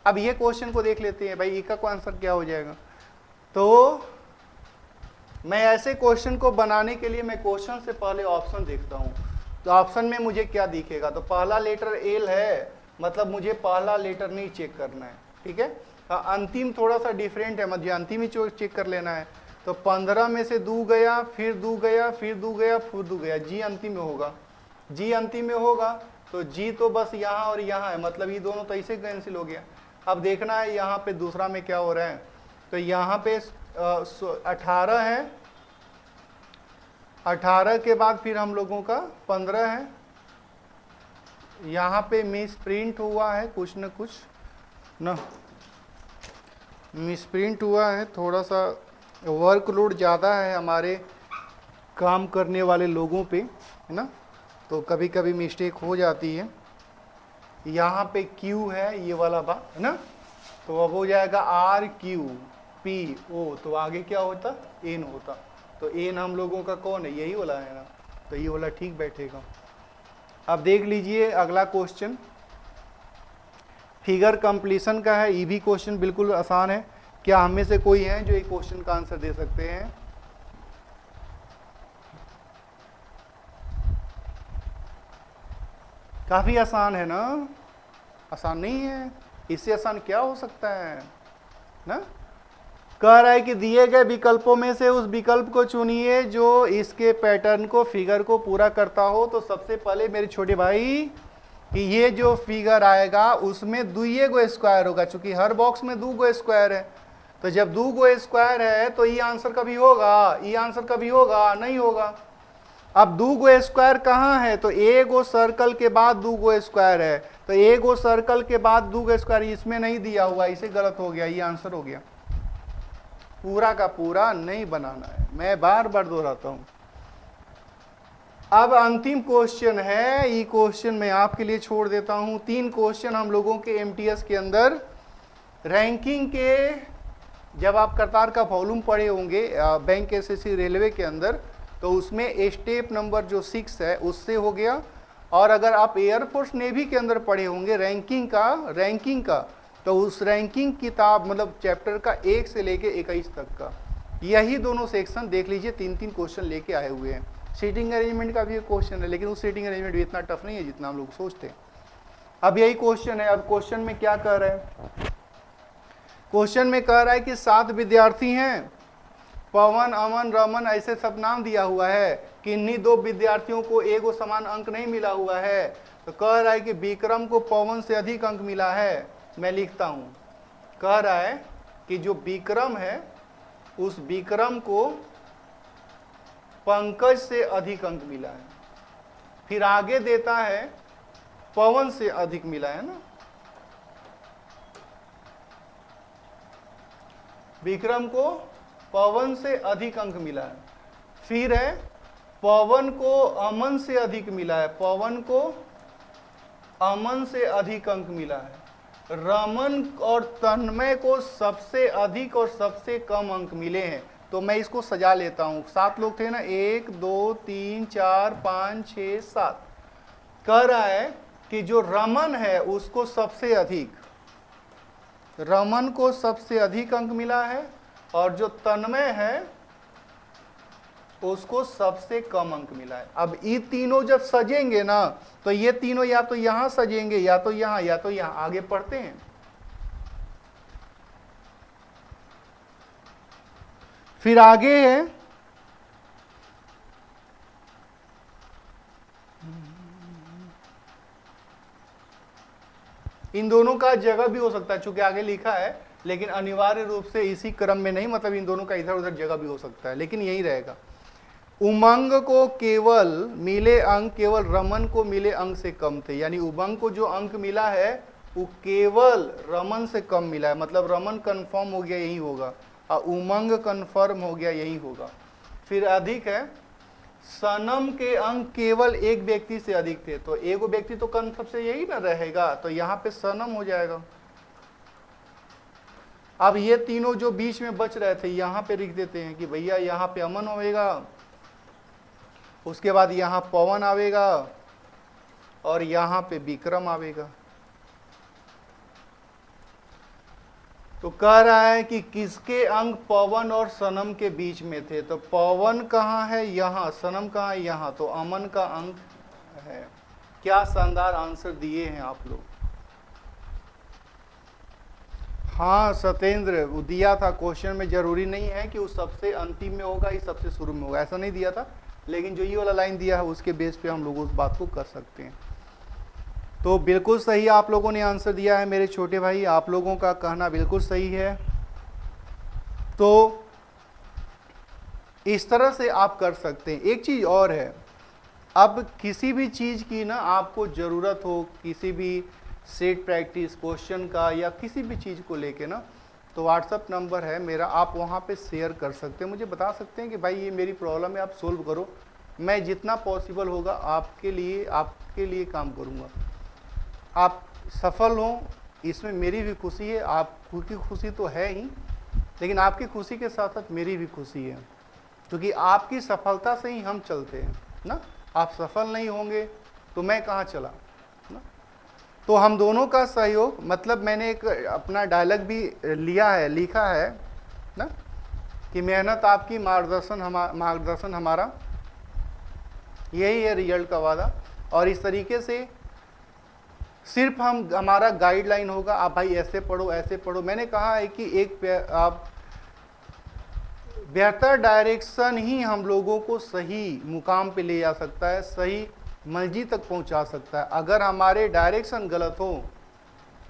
अब ये क्वेश्चन को देख लेते हैं भाई, इसका को आंसर क्या हो जाएगा। तो मैं ऐसे क्वेश्चन को बनाने के लिए मैं क्वेश्चन से पहले ऑप्शन देखता हूं। तो ऑप्शन में मुझे क्या दिखेगा, तो पहला लेटर एल है, मतलब मुझे पहला लेटर नहीं चेक करना है, ठीक है। अंतिम थोड़ा सा डिफरेंट है, मुझे अंतिम ही चेक कर लेना है। तो 15 में से 2 गया, फिर 2 गया, फिर 2 गया, फिर 2 गया, जी अंतिम में होगा, जी अंतिम में होगा। तो जी तो बस यहाँ और यहाँ है, मतलब ये दोनों तो ऐसे कैंसिल हो गया। अब देखना है यहाँ पे दूसरा में क्या हो रहा है। तो यहाँ पे 18 है, 18 के बाद फिर हम लोगों का 15 है। यहाँ पे मिस प्रिंट हुआ है कुछ न कुछ ना, मिस प्रिंट हुआ है, थोड़ा सा वर्कलोड ज़्यादा है हमारे काम करने वाले लोगों पे, है ना, तो कभी कभी मिस्टेक हो जाती है। यहाँ पे क्यू है, ये वाला बात है ना, तो अब हो जाएगा आर क्यू पी ओ, तो आगे क्या होता, एन होता। तो एन हम लोगों का कौन है, यही वाला है ना, तो ये वाला ठीक बैठेगा। अब देख लीजिए अगला क्वेश्चन फिगर कंप्लीशन का है। ये भी क्वेश्चन बिल्कुल आसान है। क्या हम में से कोई है जो एक क्वेश्चन का आंसर दे सकते हैं? काफी आसान है ना, आसान नहीं है, इससे आसान क्या हो सकता है ना। कह रहा है कि दिए गए विकल्पों में से उस विकल्प को चुनिए जो इसके पैटर्न को, फिगर को पूरा करता हो। तो सबसे पहले मेरे छोटे भाई कि ये जो फिगर आएगा उसमें 2 गो स्क्वायर होगा, चूंकि हर बॉक्स में 2 गो स्क्वायर है। तो जब 2 गो स्क्वायर है तो ये आंसर कभी होगा, ये आंसर कभी होगा, नहीं होगा। अब 2 गो स्क्वायर कहाँ है, तो एक गो सर्कल के बाद 2 गो स्क्वायर है, तो एक गो सर्कल के बाद 2 गो स्क्वायर इसमें नहीं दिया हुआ, इसे गलत हो गया, ये आंसर हो गया। पूरा का पूरा नहीं बनाना है, मैं बार बार दोहराता हूं। अब अंतिम क्वेश्चन है, ये क्वेश्चन मैं आपके लिए छोड़ देता हूं। 3 क्वेश्चन हम लोगों के एमटीएस के अंदर रैंकिंग के, जब आप करतार का वॉल्यूम पढ़े होंगे बैंक एसएससी रेलवे के अंदर, तो उसमें स्टेप नंबर जो 6 है उससे हो गया। और अगर आप एयरफोर्स नेवी के अंदर पढ़े होंगे रैंकिंग का, तो उस रैंकिंग किताब मतलब चैप्टर का 1 से लेके 21 तक का, यही दोनों सेक्शन देख लीजिए, 3-3 क्वेश्चन लेके आए हुए हैं। सीटिंग अरेंजमेंट का भी एक क्वेश्चन है, लेकिन उस सीटिंग अरेंजमेंट भी इतना टफ नहीं है जितना हम लोग सोचते हैं। अब यही क्वेश्चन है। अब क्वेश्चन में क्या कह रहा है, क्वेश्चन में कह रहा है कि 7 विद्यार्थी हैं, पवन, अमन, रमन ऐसे सब नाम दिया हुआ है, कि इन्हीं 2 विद्यार्थियों को एक समान अंक नहीं मिला हुआ है। तो कह रहा है कि विक्रम को पवन से अधिक अंक मिला है। मैं लिखता हूं, कह रहा है कि जो विक्रम है उस विक्रम को पंकज से अधिक अंक मिला है। फिर आगे देता है पवन से अधिक मिला है ना, विक्रम को पवन से अधिक अंक मिला है। फिर है पवन को अमन से अधिक मिला है, पवन को अमन से अधिक अंक मिला है। रमन और तन्मय को सबसे अधिक और सबसे कम अंक मिले हैं। तो मैं इसको सजा लेता हूं, 7 लोग थे ना, 1 2 3 4 5 6 7। कह रहा है कि जो रमन है उसको सबसे अधिक, रमन को सबसे अधिक अंक मिला है, और जो तन्मय है उसको सबसे कम अंक मिला है। अब ये तीनों जब सजेंगे ना, तो ये तीनों या तो यहां सजेंगे, या तो यहां, या तो यहां। आगे पढ़ते हैं। फिर आगे है इन दोनों का जगह भी हो सकता है, चूंकि आगे लिखा है, लेकिन अनिवार्य रूप से इसी क्रम में नहीं, मतलब इन दोनों का इधर उधर जगह भी हो सकता है, लेकिन यही रहेगा। उमंग को केवल मिले अंक केवल रमन को मिले अंक से कम थे, यानी उमंग को जो अंक मिला है वो केवल रमन से कम मिला है, मतलब रमन कंफर्म हो गया यही होगा, और उमंग कंफर्म हो गया यही होगा। फिर अधिक है, सनम के अंक केवल एक व्यक्ति से अधिक थे, तो एक व्यक्ति तो कंफर्म से यही ना रहेगा, तो यहाँ पे सनम हो जाएगा। अब ये तीनों जो बीच में बच रहे थे यहाँ पे लिख देते हैं कि भैया यहाँ पे अमन होएगा, उसके बाद यहाँ पवन आवेगा, और यहाँ पे विक्रम आवेगा। तो कह रहा है कि किसके अंक पवन और सनम के बीच में थे, तो पवन कहाँ है, यहाँ, सनम कहाँ है, यहाँ, तो अमन का अंक है। क्या शानदार आंसर दिए हैं आप लोग। हाँ सत्येंद्र, वो दिया था क्वेश्चन में, जरूरी नहीं है कि वो सबसे अंतिम में होगा ये सबसे शुरू में होगा, ऐसा नहीं दिया था, लेकिन जो ये वाला लाइन दिया है उसके बेस पे हम लोग उस बात को कर सकते हैं। तो बिल्कुल सही आप लोगों ने आंसर दिया है मेरे छोटे भाई, आप लोगों का कहना बिल्कुल सही है। तो इस तरह से आप कर सकते हैं। एक चीज़ और है, अब किसी भी चीज़ की ना आपको ज़रूरत हो, किसी भी सेट प्रैक्टिस क्वेश्चन का या किसी भी चीज़ को लेके ना, तो व्हाट्सअप नंबर है मेरा, आप वहाँ पे शेयर कर सकते हैं, मुझे बता सकते हैं कि भाई ये मेरी प्रॉब्लम है, आप सोल्व करो। मैं जितना पॉसिबल होगा आपके लिए काम करूँगा। आप सफल हों इसमें मेरी भी खुशी है, आपकी खुशी तो है ही, लेकिन आपकी खुशी के साथ साथ मेरी भी खुशी है, क्योंकि आपकी सफलता से ही हम चलते हैं ना। आप सफल नहीं होंगे तो मैं कहाँ चला ना। तो हम दोनों का सहयोग, मतलब मैंने एक अपना डायलॉग भी लिया है, लिखा है ना, कि मेहनत आपकी मार्गदर्शन हमारा, यही है रिजल्ट का वादा। और इस तरीके से सिर्फ हमारा गाइडलाइन होगा, आप भाई ऐसे पढ़ो। मैंने कहा है कि आप बेहतर डायरेक्शन ही हम लोगों को सही मुकाम पे ले जा सकता है, सही मंजिल तक पहुंचा सकता है। अगर हमारे डायरेक्शन गलत हो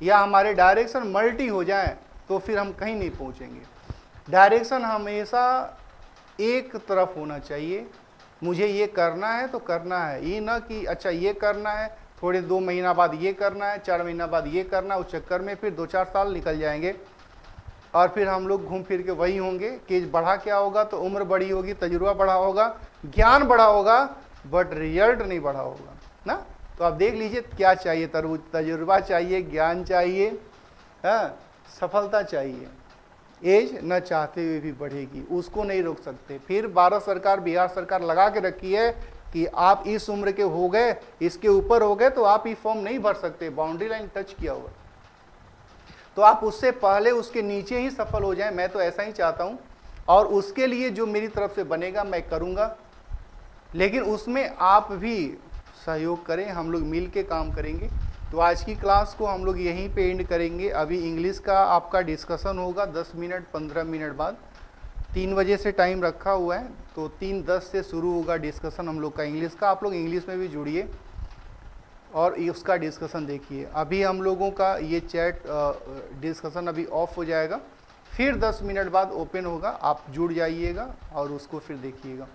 या हमारे डायरेक्शन मल्टी हो जाए तो फिर हम कहीं नहीं पहुंचेंगे। डायरेक्शन हमेशा एक तरफ होना चाहिए, मुझे ये करना है तो करना है, ये ना कि अच्छा ये करना है, थोड़े 2 महीना बाद ये करना है, 4 महीना बाद ये करना है, उस चक्कर में फिर 2-4 साल निकल जाएंगे और फिर हम लोग घूम फिर के वही होंगे कि बढ़ा क्या होगा, तो उम्र बड़ी होगी, तजुर्बा बढ़ा होगा, ज्ञान बढ़ा होगा, बट रिजल्ट नहीं बढ़ा होगा ना। तो आप देख लीजिए क्या चाहिए, तजुर्बा चाहिए, ज्ञान चाहिए, हाँ, सफलता चाहिए। एज न चाहते हुए भी बढ़ेगी, उसको नहीं रोक सकते। फिर भारत सरकार, बिहार सरकार लगा के रखी है कि आप इस उम्र के हो गए, इसके ऊपर हो गए तो आप ये फॉर्म नहीं भर सकते, बाउंड्री लाइन टच किया हुआ, तो आप उससे पहले उसके नीचे ही सफल हो जाएं। मैं तो ऐसा ही चाहता हूं, और उसके लिए जो मेरी तरफ से बनेगा मैं करूंगा, लेकिन उसमें आप भी सहयोग करें, हम लोग मिल के काम करेंगे। तो आज की क्लास को हम लोग यहीं पे एंड करेंगे। अभी इंग्लिश का आपका डिस्कशन होगा 10 मिनट 15 मिनट बाद, 3 बजे से टाइम रखा हुआ है, तो 3:10 से शुरू होगा डिस्कशन हम लोग का इंग्लिश का। आप लोग इंग्लिश में भी जुड़िए और उसका डिस्कशन देखिए। अभी हम लोगों का ये चैट डिस्कशन अभी ऑफ हो जाएगा, फिर 10 मिनट बाद ओपन होगा, आप जुड़ जाइएगा और उसको फिर देखिएगा।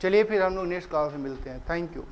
चलिए फिर हम लोग नेक्स्ट क्लास में मिलते हैं। Thank you.